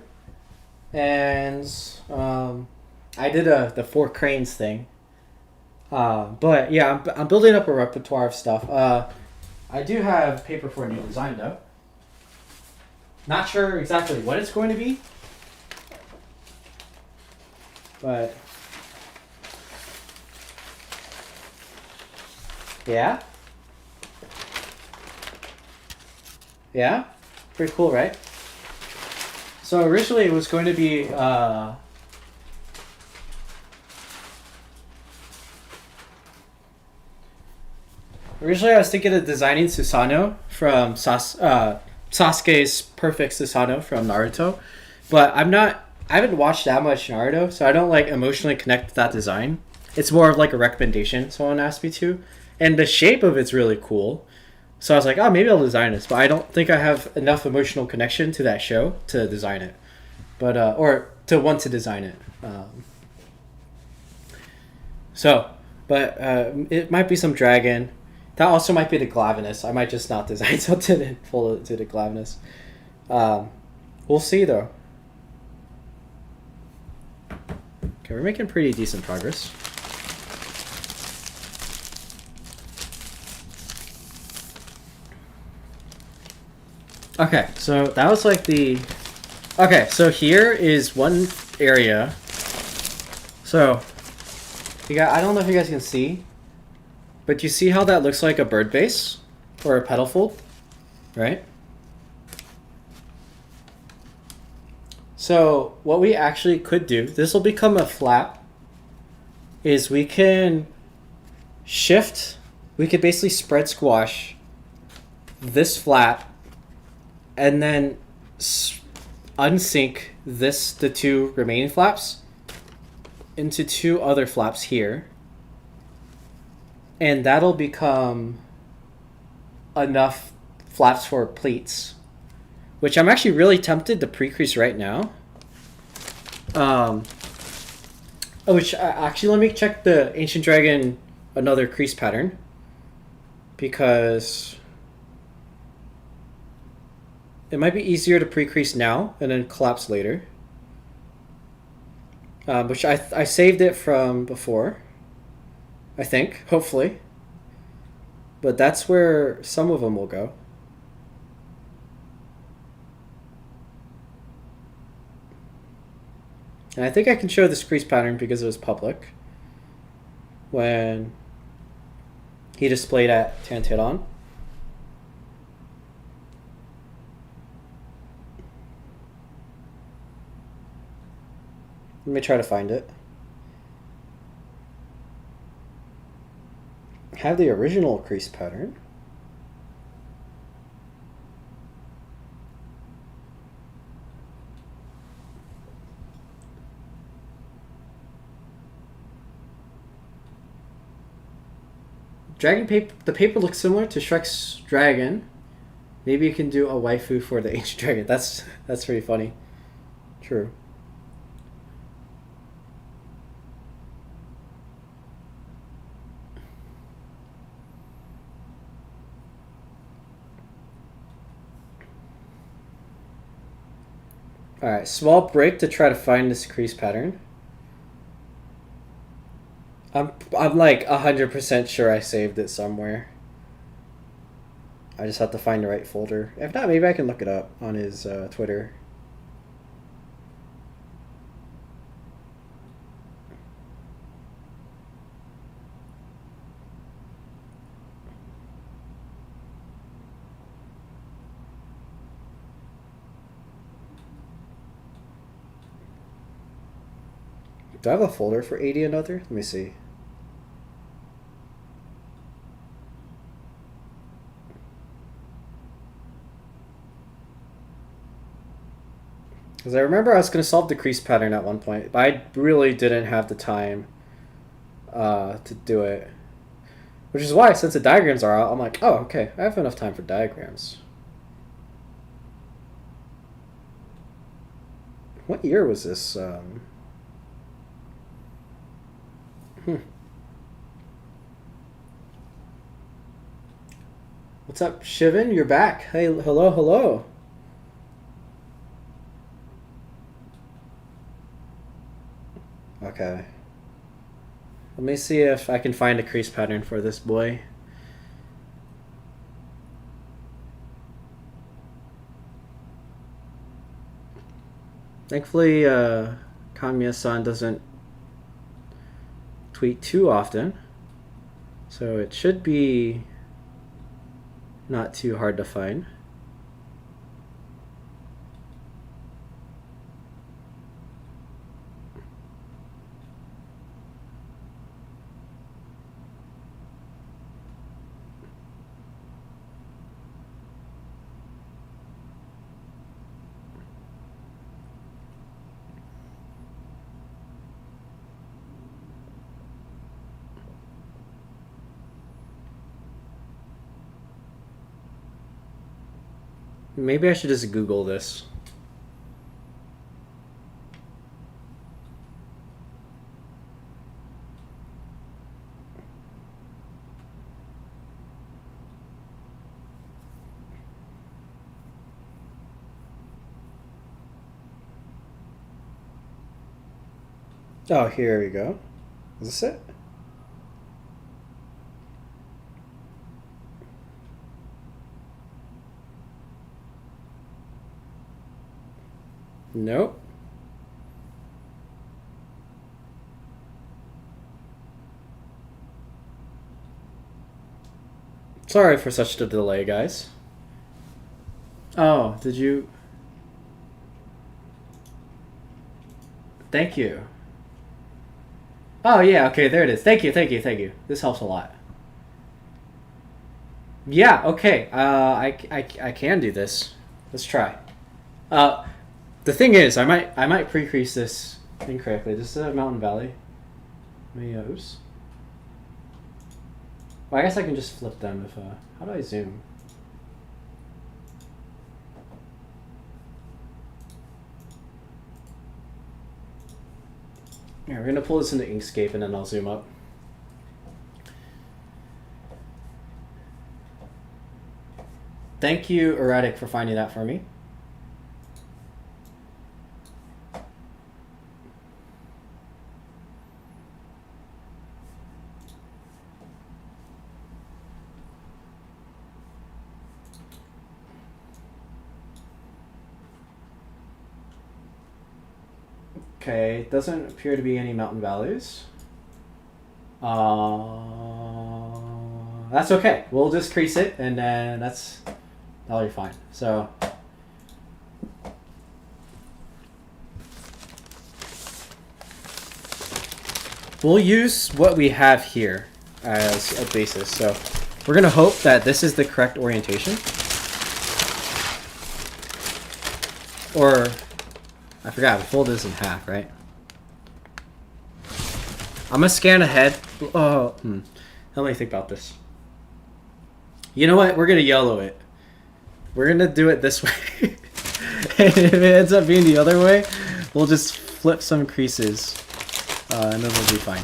And I did the 4 cranes thing. But yeah, I'm building up a repertoire of stuff. I do have paper for a new design, though. Not sure exactly what it's going to be. But yeah. Yeah? Pretty cool, right? So originally it was going to be originally I was thinking of designing Susanoo from Sasuke's perfect Susanoo from Naruto. But I haven't watched that much Naruto, so I don't like emotionally connect with that design. It's more of like a recommendation someone asked me to. And the shape of it's really cool. So I was like, oh, maybe I'll design this. But I don't think I have enough emotional connection to that show to design it. But, or to want to design it. It might be some dragon. That also might be the Glavenus. I might just not design something and pull it to the Glavenus. We'll see, though. Okay, we're making pretty decent progress. Okay, so that was like the... Okay, so here is one area. So, you got, I don't know if you guys can see, but you see how that looks like a bird base? Or a petal fold? Right? So, what we actually could do, this will become a flap, is we can shift, we could basically spread squash this flap, and then unsync the two remaining flaps into two other flaps here. And that'll become enough flaps for pleats, which I'm actually really tempted to pre-crease right now. Actually, let me check the Ancient Dragon another crease pattern, because it might be easier to pre-crease now and then collapse later. Which I saved it from before, I think, hopefully. But that's where some of them will go. And I think I can show this crease pattern because it was public when he displayed at Tanteidan. Let me try to find it. I have the original crease pattern. Dragon paper. The paper looks similar to Shrek's dragon. Maybe you can do a waifu for the ancient dragon. That's pretty funny. True. Alright, small break to try to find this crease pattern. I'm like 100% sure I saved it somewhere. I just have to find the right folder. If not, maybe I can look it up on his Twitter. Do I have a folder for 80 another? Let me see. Because I remember I was going to solve the crease pattern at one point, but I really didn't have the time to do it. Which is why, since the diagrams are out, I'm like, oh, okay, I have enough time for diagrams. What year was this? What's up, Shivan? You're back. Hey, hello, hello. Okay. Let me see if I can find a crease pattern for this boy. Thankfully, Kamiya-san doesn't tweet too often, so it should be not too hard to find. Maybe I should just Google this. Oh, here we go. Is this it? Nope. Sorry for such a delay, guys. Oh, did you... Thank you. Oh, yeah, okay, there it is. Thank you, thank you, thank you. This helps a lot. Yeah, okay. I can do this. Let's try. The thing is, I might pre-crease this incorrectly. This is a Mountain Valley. Mayos. Well, I guess I can just flip them if how do I zoom? Yeah, we're gonna pull this into Inkscape and then I'll zoom up. Thank you, Erratic, for finding that for me. Okay, doesn't appear to be any mountain valleys. That's okay. We'll just crease it, and then that'll be fine. So we'll use what we have here as a basis. So we're gonna hope that this is the correct orientation, or I forgot, we fold this in half, right? I'm gonna scan ahead. Oh, Let me think about this. You know what? We're gonna yellow it. We're gonna do it this way. And if it ends up being the other way, we'll just flip some creases, and then we'll be fine.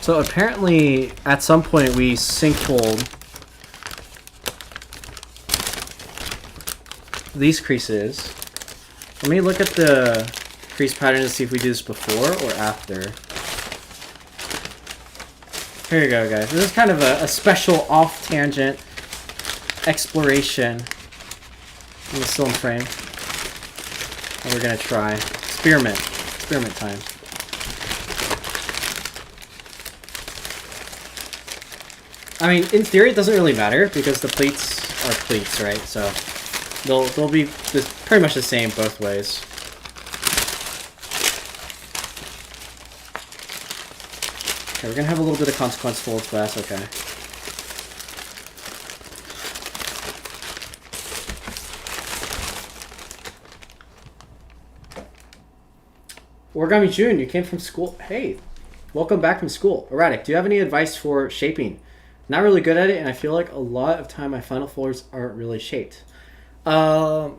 So apparently, at some point, we sinkholed these creases. Let me look at the crease pattern to see if we do this before or after. Here you go, guys. This is kind of a special off-tangent exploration in the cylinder frame. And we're gonna try experiment time. I mean, in theory, it doesn't really matter because the pleats are pleats, right? So they'll be pretty much the same both ways. Okay, we're gonna have a little bit of consequence folds, but that's okay. Origami June, you came from school. Hey, welcome back from school. Erratic, do you have any advice for shaping? Not really good at it, and I feel like a lot of time my final folders aren't really shaped. I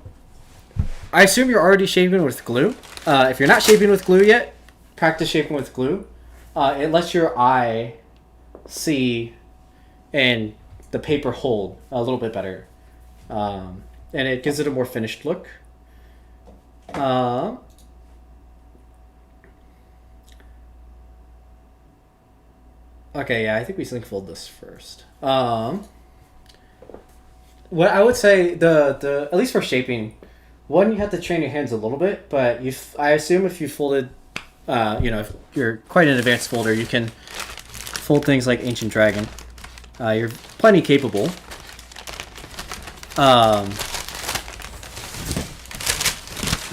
assume you're already shaping with glue. If you're not shaping with glue yet, practice shaping with glue. It lets your eye see and the paper hold a little bit better. And it gives it a more finished look. Okay, yeah, I think we syncfold this first. What I would say, the at least for shaping, one, you have to train your hands a little bit, but I assume if you folded, if you're quite an advanced folder, you can fold things like Ancient Dragon. You're plenty capable.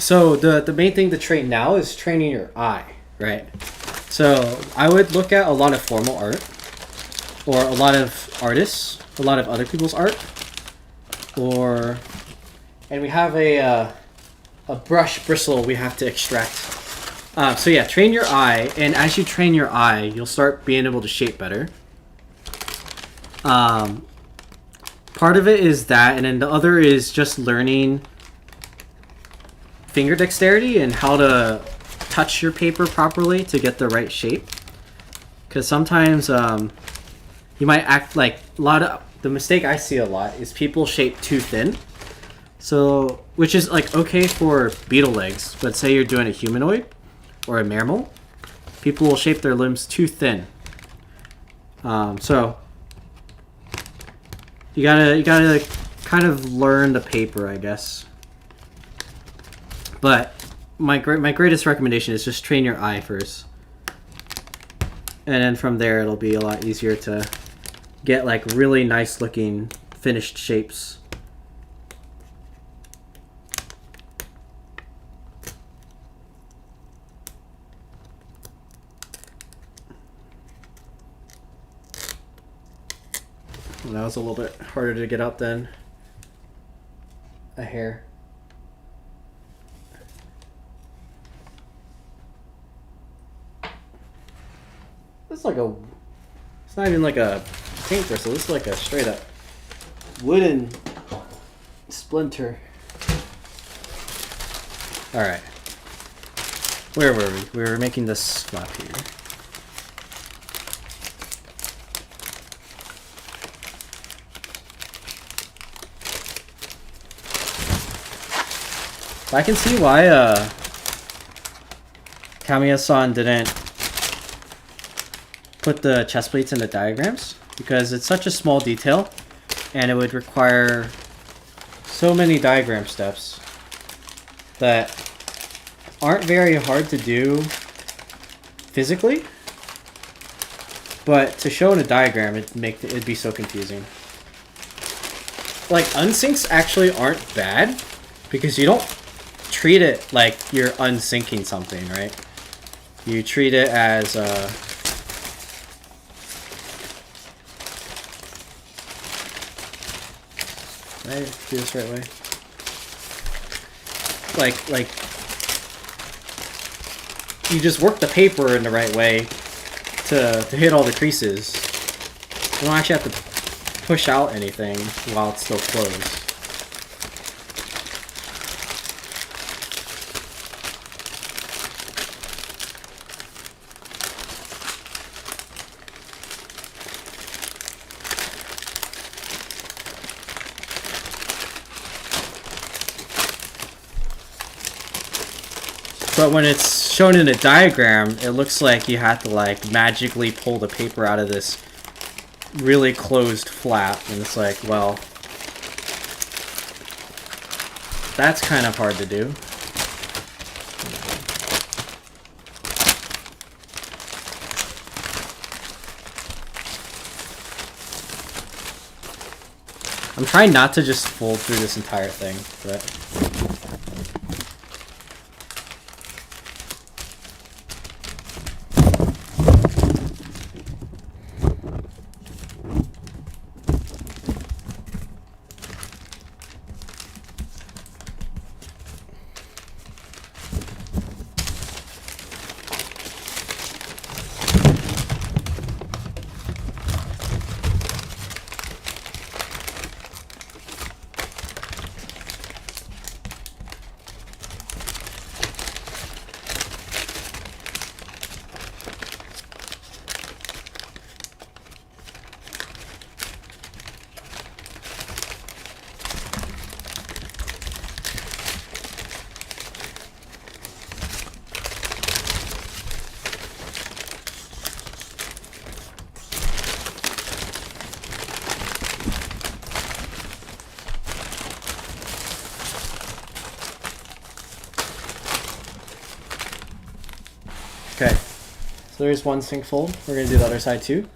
So the main thing to train now is training your eye, right? So I would look at a lot of formal art, or a lot of artists, a lot of other people's art, and we have a brush bristle we have to extract. So yeah, train your eye, and as you train your eye, you'll start being able to shape better. Part of it is that, and then the other is just learning finger dexterity and how to touch your paper properly to get the right shape. Because sometimes you might act like the mistake I see a lot is people shape too thin. So, which is like okay for beetle legs, but say you're doing a humanoid or a mammal, people will shape their limbs too thin. So you gotta kind of learn the paper, I guess. But my greatest recommendation is just train your eye first, and then from there it'll be a lot easier to get like really nice looking finished shapes. Well, that was a little bit harder to get out than a hair. It's like a... It's not even like a paint bristle. It's like a straight up wooden splinter. Alright. Where were we? We were making this flap here. I can see why Kamiya-san didn't put the chest plates in the diagrams, because it's such a small detail and it would require so many diagram steps that aren't very hard to do physically, but to show in a diagram it'd be so confusing. Like, unsyncs actually aren't bad because you don't treat it like you're unsyncing something, right? You treat it as Did I do this right way? Like you just work the paper in the right way to hit all the creases. You don't actually have to push out anything while it's still closed. But when it's shown in a diagram, it looks like you have to like magically pull the paper out of this really closed flap, and it's like, well, that's kind of hard to do. I'm trying not to just fold through this entire thing, but... Okay, so there's one sync fold. We're going to do the other side too.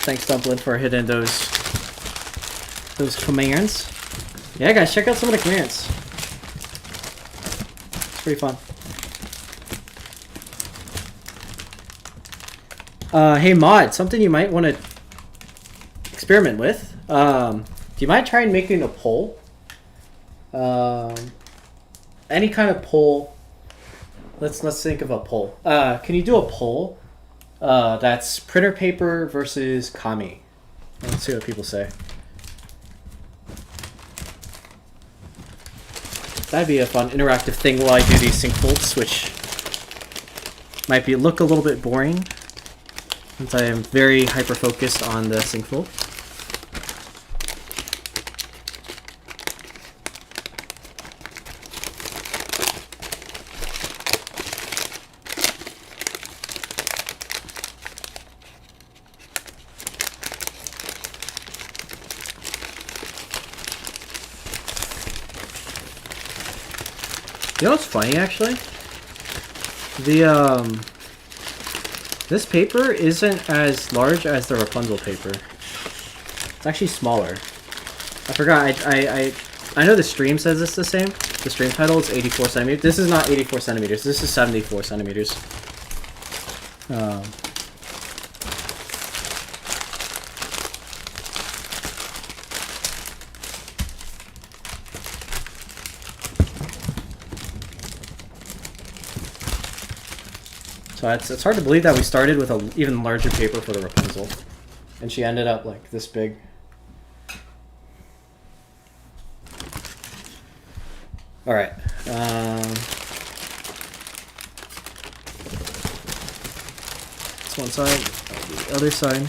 Thanks, Dumplin, for hitting those commands. Yeah, guys, check out some of the commands. It's pretty fun. Hey, Mod, something you might want to experiment with. Do you mind trying making a poll? Any kind of poll. Let's think of a poll. Can you do a poll that's printer paper versus Kami? Let's see what people say. that'd be a fun interactive thing while I do these sync folds, which might look a little bit boring since I am very hyper focused on the sync fold. You know what's funny, actually? This paper isn't as large as the Rapunzel paper. It's actually smaller. I forgot. I know the stream says it's the same. The stream title is 84 centimeters. This is not 84 centimeters. This is 74 centimeters. So it's hard to believe that we started with an even larger paper for the Rapunzel, and she ended up like this big. All right. That's one side. The other side.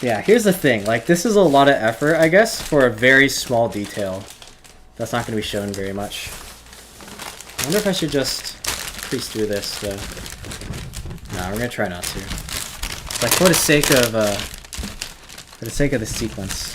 Yeah, here's the thing. Like, this is a lot of effort, I guess, for a very small detail that's not going to be shown very much. I wonder if I should just crease through this, though. No, we're going to try not to. Like, for the sake of the sequence.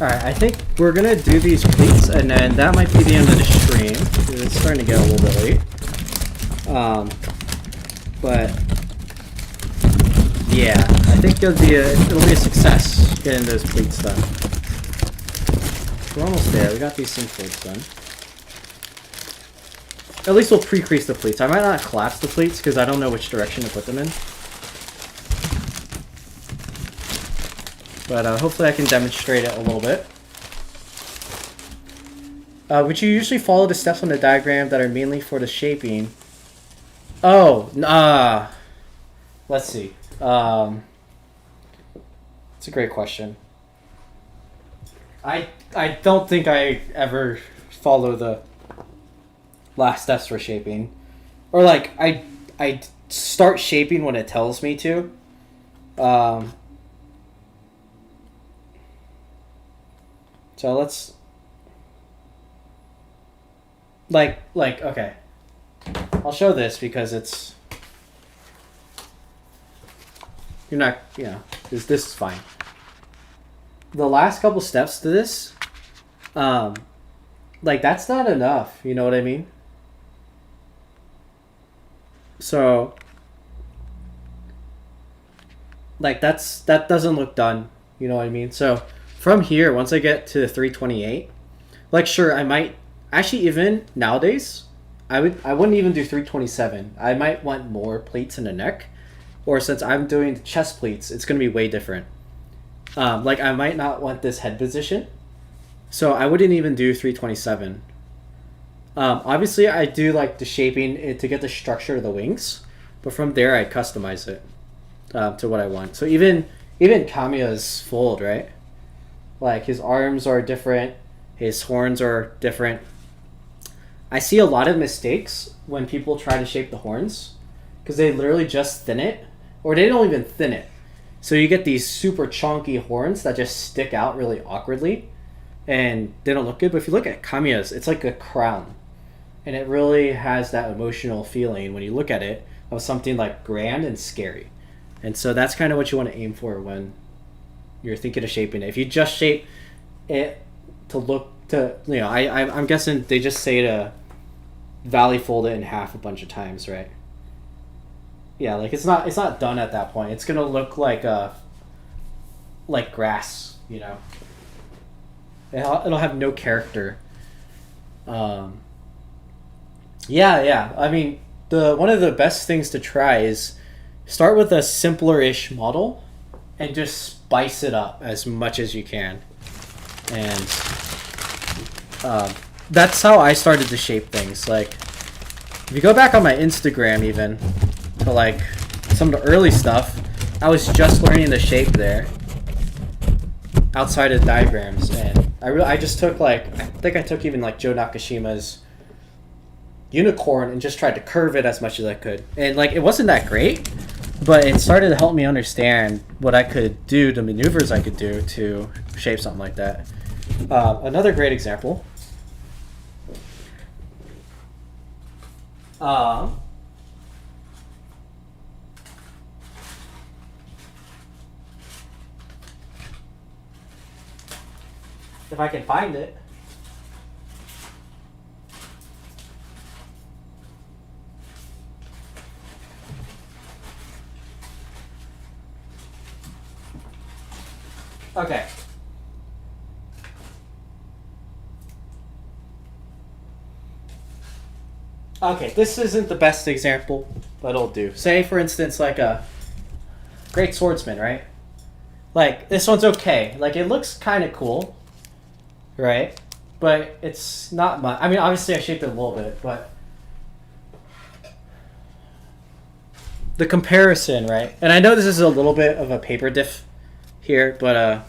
Alright, I think we're gonna do these pleats, and then that might be the end of the stream. It's starting to get a little bit late. But yeah, I think it'll be a success getting those pleats done. We're almost there. We got these sync folds done. At least we'll pre-crease the pleats. I might not collapse the pleats because I don't know which direction to put them in. But hopefully I can demonstrate it a little bit. Would you usually follow the steps on the diagram that are mainly for the shaping? Oh, let's see. It's a great question. I don't think I ever follow the last steps for shaping. Or like, I start shaping when it tells me to. So let's like okay. I'll show this because it's this is fine. The last couple steps to this, like that's not enough, you know what I mean? So like that doesn't look done, you know what I mean? So from here, once I get to 328, like sure, I might actually even nowadays, I wouldn't even do 327. I might want more pleats in the neck, or since I'm doing chest pleats, it's gonna be way different. Like I might not want this head position, so I wouldn't even do 327. Obviously, I do like the shaping to get the structure of the wings, but from there I customize it to what I want. So even Kamiya's fold, right? Like his arms are different, his horns are different. I see a lot of mistakes when people try to shape the horns because they literally just thin it, or they don't even thin it. So you get these super chunky horns that just stick out really awkwardly, and they don't look good. But if you look at Kamiya's, it's like a crown, and it really has that emotional feeling when you look at it of something like grand and scary. And so that's kind of what you want to aim for when you're thinking of shaping it. If you just shape it to look to, I'm guessing they just say to valley fold it in half a bunch of times, right? Yeah, like it's not done at that point. It's gonna look like grass, It'll have no character. Yeah. I mean, one of the best things to try is start with a simpler-ish model and just spice it up as much as you can. And that's how I started to shape things. Like, if you go back on my Instagram even to like some of the early stuff, I was just learning the shape there outside of diagrams, and I just took I think I took even like Joe Nakashima's unicorn and just tried to curve it as much as I could. And like it wasn't that great, but it started to help me understand what I could do, the maneuvers I could do to shape something like that. Another great example. If I can find it. Okay. Okay, this isn't the best example, but it'll do. Say, for instance, like a great swordsman, right? Like, this one's okay. Like, it looks kind of cool, right? But it's not much. I mean, obviously I shaped it a little bit, but the comparison, right? And I know this is a little bit of a paper diff here, but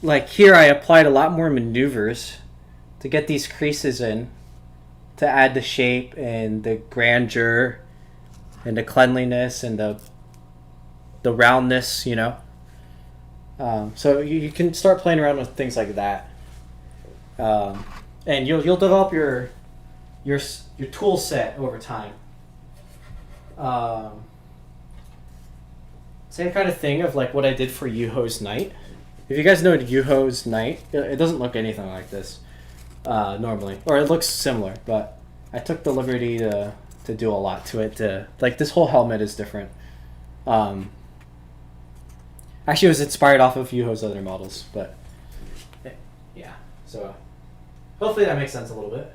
like here I applied a lot more maneuvers to get these creases in, to add the shape and the grandeur and the cleanliness and the roundness, so you can start playing around with things like that, and you'll develop your tool set over time. Same kind of thing of like what I did for Yuho's Knight. If you guys know Yuho's Knight, it doesn't look anything like this normally, or it looks similar, but I took the liberty to do a lot to it. Like this whole helmet is different. Actually, it was inspired off of Yuho's other models, but yeah. So hopefully that makes sense a little bit.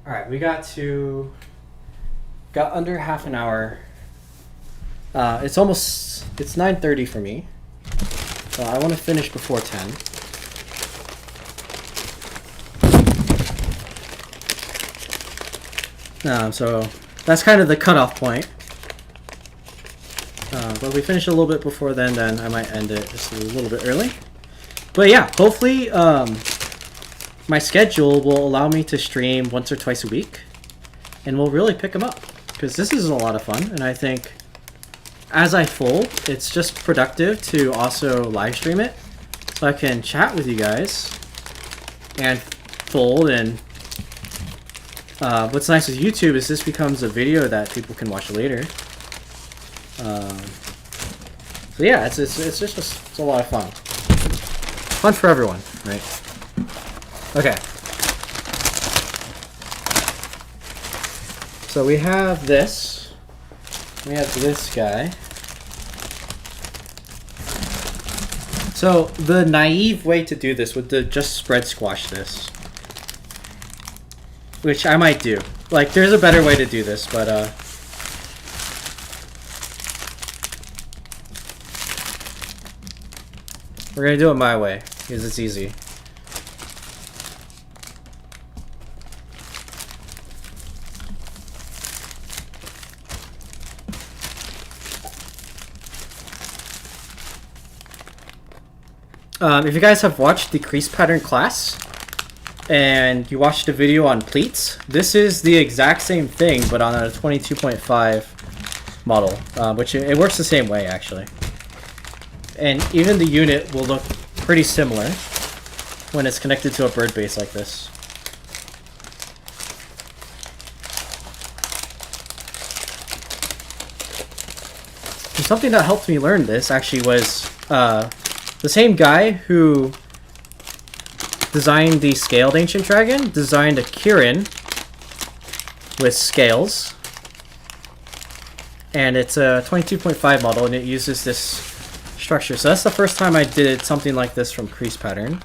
All right, we got under half an hour. It's 9:30 for me, so I want to finish before 10. So that's kind of the cutoff point. But if we finish a little bit before then I might end it just a little bit early. But yeah, hopefully my schedule will allow me to stream once or twice a week, and we'll really pick them up, because this is a lot of fun, and I think as I fold, it's just productive to also live stream it, so I can chat with you guys and fold. And what's nice with YouTube is this becomes a video that people can watch later. So yeah, it's a lot of fun. Fun for everyone, right? Okay. So we have this. We have this guy. So the naive way to do this would to just spread squash this, which I might do. Like, there's a better way to do this, but we're gonna do it my way because it's easy. If you guys have watched the crease pattern class, and you watched a video on pleats, this is the exact same thing, but on a 22.5 model, which it works the same way, actually. And even the unit will look pretty similar when it's connected to a bird base like this. And something that helped me learn this actually was the same guy who designed the scaled Ancient Dragon designed a Kirin with scales. And it's a 22.5 model, and it uses this structure. So that's the first time I did something like this from crease pattern.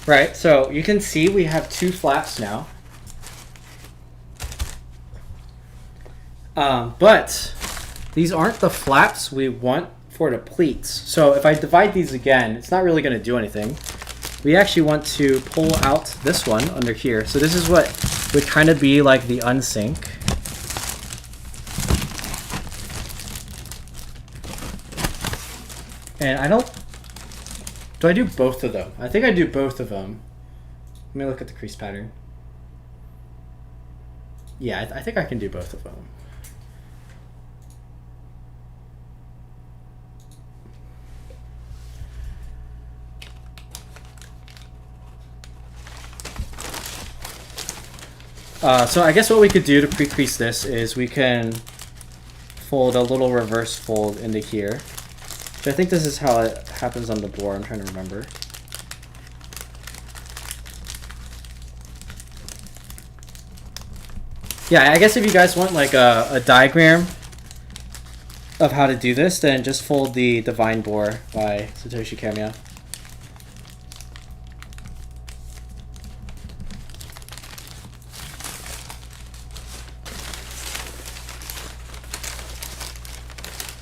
Right, so you can see we have two flaps now. But these aren't the flaps we want for the pleats. So if I divide these again, it's not really going to do anything. We actually want to pull out this one under here. So this is what would kind of be like the unsync. And I don't... Do I do both of them? I think I do both of them. Let me look at the crease pattern. Yeah, I think I can do both of them. So I guess what we could do to pre-crease this is we can fold a little reverse fold into here. I think this is how it happens on the board. I'm trying to remember. Yeah, I guess if you guys want like a diagram of how to do this, then just fold the Divine Boar by Satoshi Kamiya.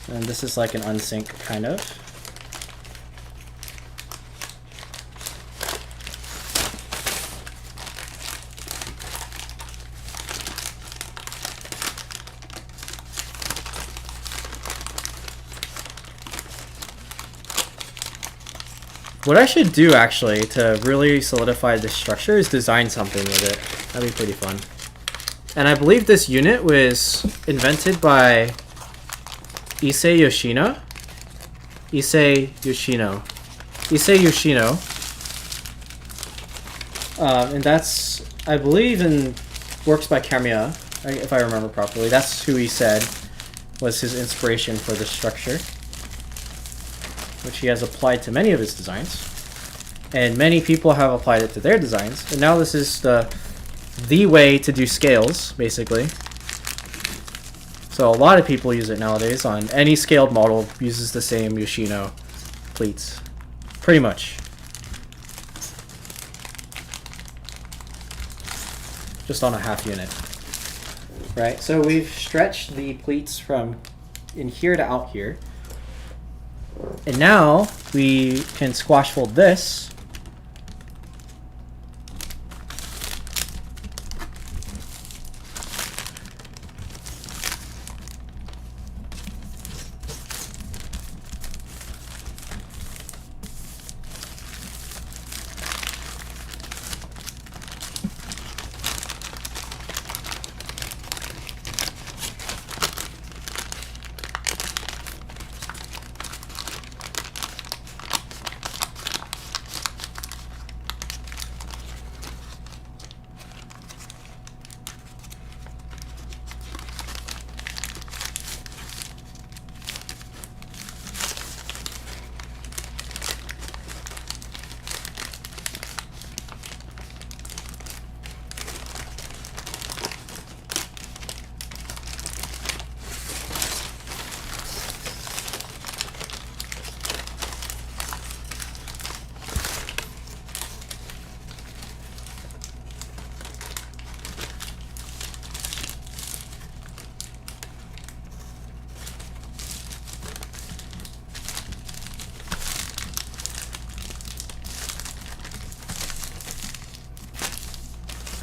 And this is like an unsync kind of. What I should do actually to really solidify this structure is design something with it. That'd be pretty fun. And I believe this unit was invented by Issei Yoshino. And that's, I believe, in works by Kamiya, if I remember properly. That's who he said was his inspiration for this structure, which he has applied to many of his designs. And many people have applied it to their designs. And now this is the way to do scales, basically. So a lot of people use it nowadays. On any scaled model uses the same Yoshino pleats, pretty much. Just on a half unit, right? So we've stretched the pleats from in here to out here. And now we can squash fold this.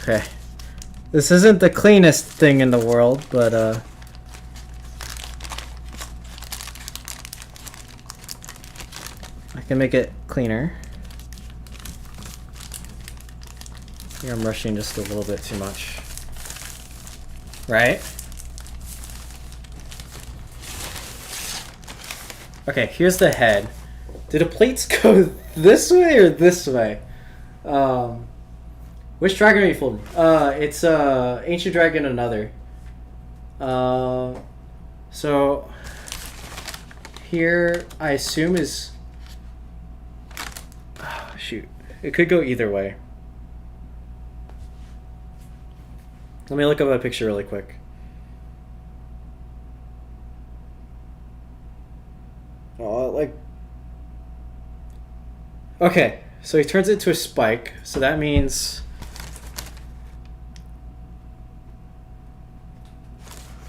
Okay. This isn't the cleanest thing in the world, but I can make it cleaner. I think I'm rushing just a little bit too much. Right? Okay, here's the head. Do the plates go this way or this way? Which dragon are you folding? It's Ancient Dragon Another. So here I assume is shoot. It could go either way. Let me look up a picture really quick. Oh, like okay, so he turns it into a spike, so that means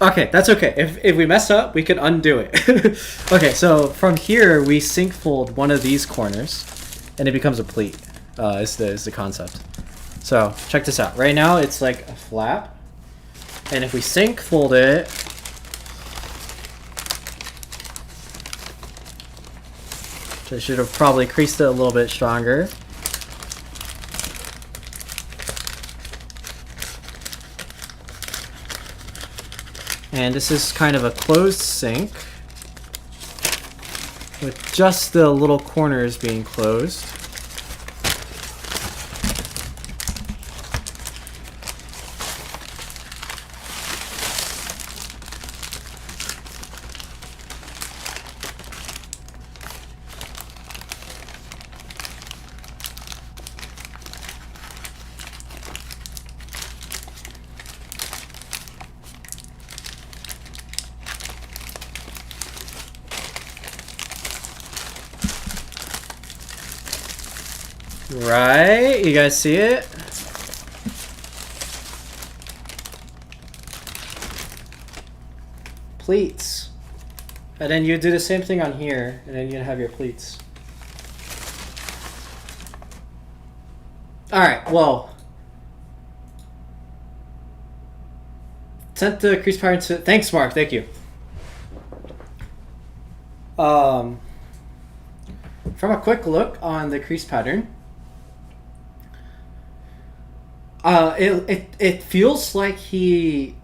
okay, that's okay. If we mess up, we can undo it. Okay, so from here we sync fold one of these corners and it becomes a pleat. Is the concept. So check this out. Right now it's like a flap, and if we sync fold it, I should have probably creased it a little bit stronger. And this is kind of a closed sync with just the little corners being closed. Right? You guys see it? Pleats. And then you do the same thing on here, and then you have your pleats. Alright, well. Sent the crease pattern to... Thanks, Mark. Thank you. From a quick look on the crease pattern, it feels like he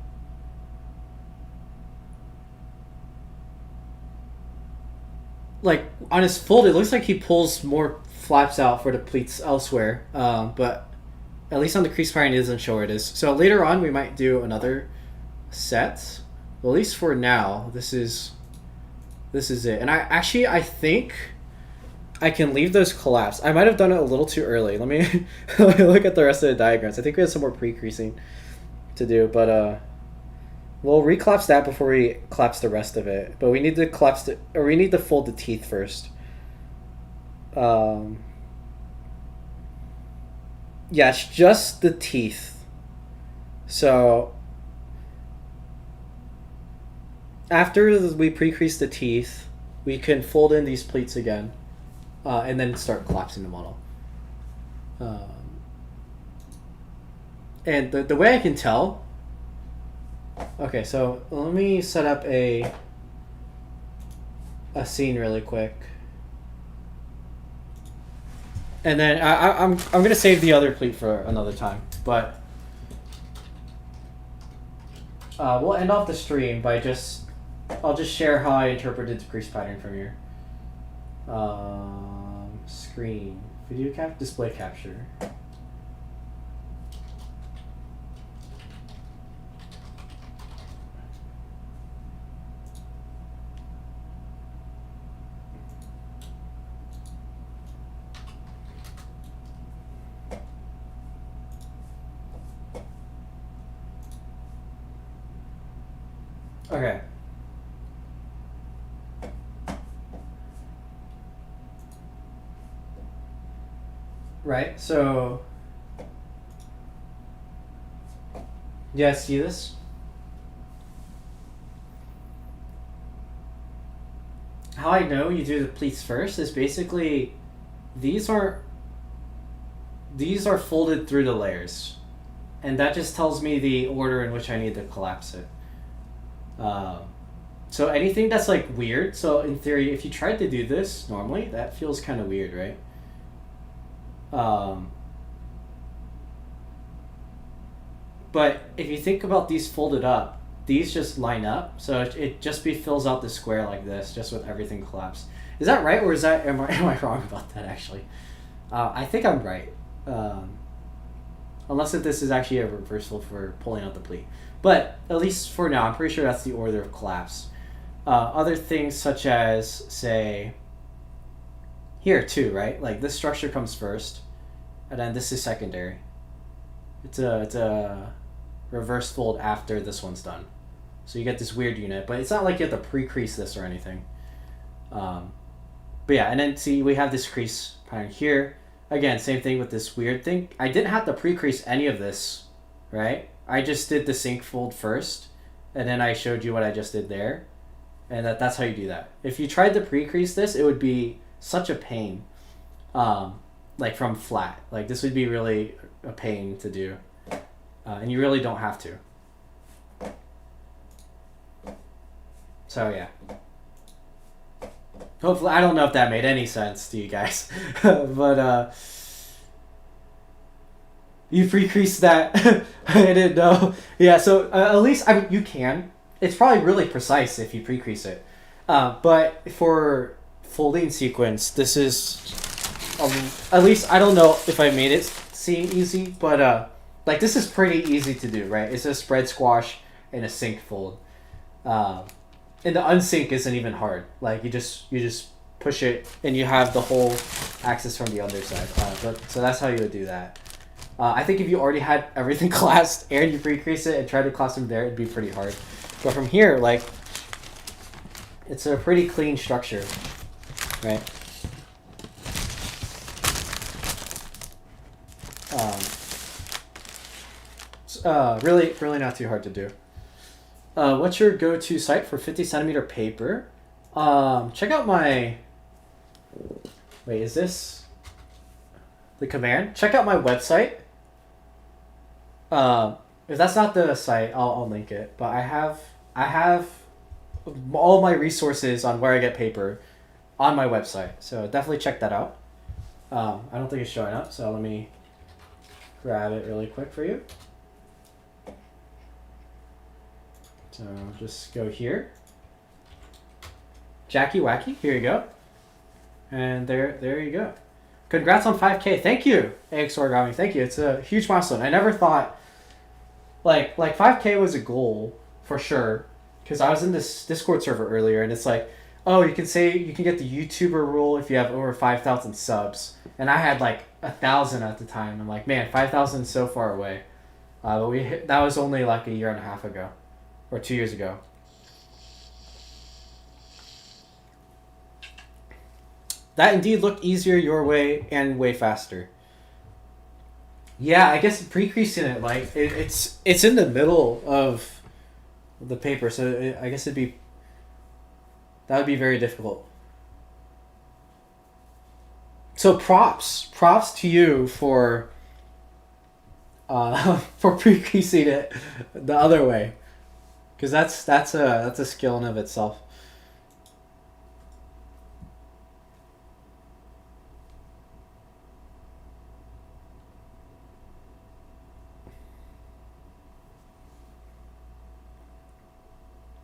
like on his fold it looks like he pulls more flaps out for the pleats elsewhere, but at least on the crease pattern it doesn't show where it is. So later on we might do another set, but at least for now this is it. And I think I can leave those collapsed. I might have done it a little too early. Let me look at the rest of the diagrams. I think we have some more pre-creasing to do, but we'll recollapse that before we collapse the rest of it. But we need to collapse it, or we need to fold the teeth first. Yeah, it's just the teeth. So after we pre-crease the teeth, we can fold in these pleats again. And then start collapsing the model. And the way I can tell... Okay, so let me set up a scene really quick. And then I'm going to save the other pleat for another time. But we'll end off the stream by I'll just share how I interpreted the crease pattern from here. Screen, video cap, display capture. Okay. Right, so you guys see this? How I know you do the pleats first is basically these are folded through the layers. and that just tells me the order in which I need to collapse it. So anything that's like weird, so in theory, if you tried to do this normally, that feels kind of weird, right? But if you think about these folded up, these just line up, so it just fills out the square like this, just with everything collapsed. Is that right, or am I wrong about that actually? I think I'm right. Unless if this is actually a reversal for pulling out the pleat. But at least for now, I'm pretty sure that's the order of collapse. Other things such as, say, here too, right? Like this structure comes first, and then this is secondary. It's a reverse fold after this one's done. So you get this weird unit, but it's not like you have to pre-crease this or anything. But yeah, and then see, we have this crease pattern here. Again, same thing with this weird thing. I didn't have to pre-crease any of this, right? I just did the sync fold first, and then I showed you what I just did there. And that's how you do that. If you tried to pre-crease this, it would be such a pain. Like from flat. Like this would be really a pain to do. And you really don't have to. So yeah. Hopefully, I don't know if that made any sense to you guys. But you pre-creased that. I didn't know. Yeah, so at least, I mean, you can. It's probably really precise if you pre-crease it. But for folding sequence, this is, at least I don't know if I made it seem easy, but like this is pretty easy to do, right? It's a spread squash and a sync fold. And the unsync isn't even hard. Like you just push it and you have the whole axis from the underside. So that's how you would do that. I think if you already had everything classed and you pre-crease it and try to class them there, it'd be pretty hard. But from here, like, it's a pretty clean structure, right? Really not too hard to do. What's your go-to site for 50 centimeter paper? Check out my... Wait, is this the command? Check out my website. If that's not the site, I'll link it. But I have all my resources on where I get paper on my website. So definitely check that out. I don't think it's showing up, so let me grab it really quick for you. So just go here. Jackie Wacky, here you go. And there you go. Congrats on 5K. Thank you, AX Origami. Thank you. It's a huge milestone. I never thought like 5K was a goal for sure, because I was in this Discord server earlier, and it's like, oh, you can get the YouTuber rule if you have over 5,000 subs, and I had like 1,000 at the time. I'm like, man, 5,000 is so far away. But that was only like a year and a half ago, or 2 years ago. That indeed looked easier your way and way faster. Yeah, I guess pre-creasing it, like it's in the middle of the paper, so I guess that would be very difficult. So props to you for for pre-creasing it the other way, because that's a skill in of itself.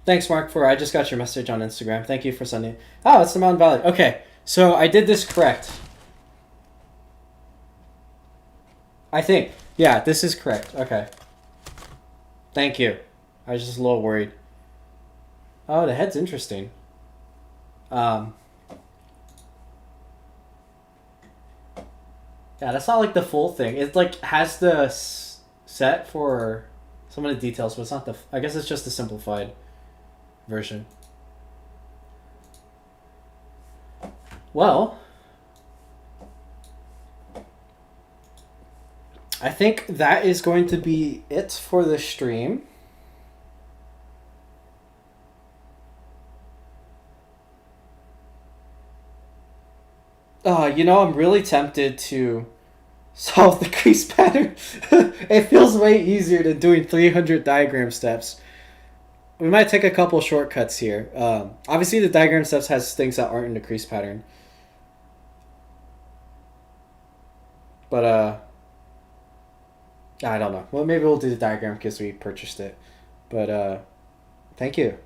Thanks, Mark, I just got your message on Instagram. Thank you for sending. Oh, it's the Mountain Valley. Okay, so I did this correct. I think. Yeah, this is correct. Okay. Thank you. I was just a little worried. Oh, the head's interesting. Yeah, that's not like the full thing. It like has the set for some of the details, but it's not the... I guess it's just the simplified version. Well, I think that is going to be it for the stream. I'm really tempted to solve the crease pattern. It feels way easier than doing 300 diagram steps. We might take a couple shortcuts here. Obviously, the diagram steps has things that aren't in the crease pattern. But, I don't know. Well, maybe we'll do the diagram because we purchased it. But, thank you.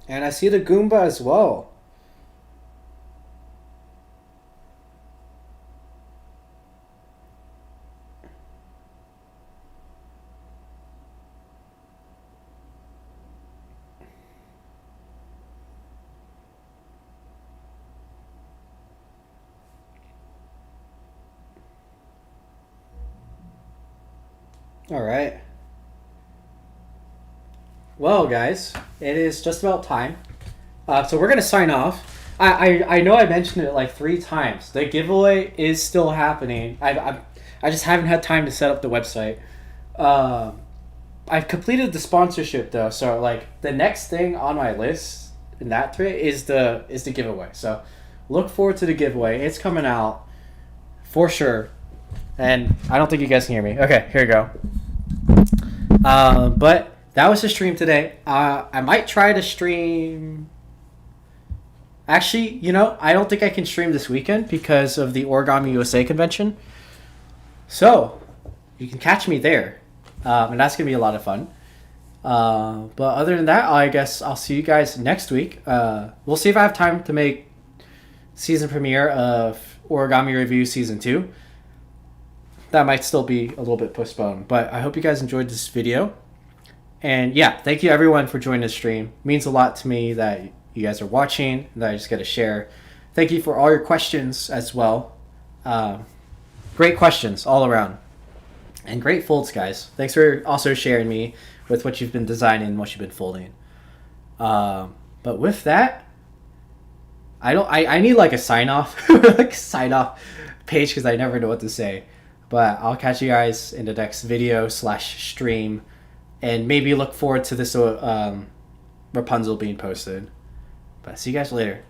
And I see the Goomba as well. All right. Well, guys, it is just about time. So we're gonna sign off. I know I mentioned it like 3 times. The giveaway is still happening. I just haven't had time to set up the website. I've completed the sponsorship though, so like the next thing on my list in that thread is the giveaway. So look forward to the giveaway. It's coming out for sure. And I don't think you guys can hear me. Okay, here we go. But that was the stream today. I might try to stream. Actually, you know, I don't think I can stream this weekend because of the Origami USA convention. So you can catch me there, and that's gonna be a lot of fun. But other than that, I guess I'll see you guys next week. We'll see if I have time to make season premiere of Origami Review Season 2. That might still be a little bit postponed, but I hope you guys enjoyed this video. And yeah, thank you everyone for joining the stream. It means a lot to me that you guys are watching and that I just get to share. Thank you for all your questions as well. Great questions all around. And great folds, guys. Thanks for also sharing me with what you've been designing and what you've been folding. But with that, I need like a sign off like sign off page because I never know what to say. But I'll catch you guys in the next video / stream, and maybe look forward to this Rapunzel being posted. But see you guys later.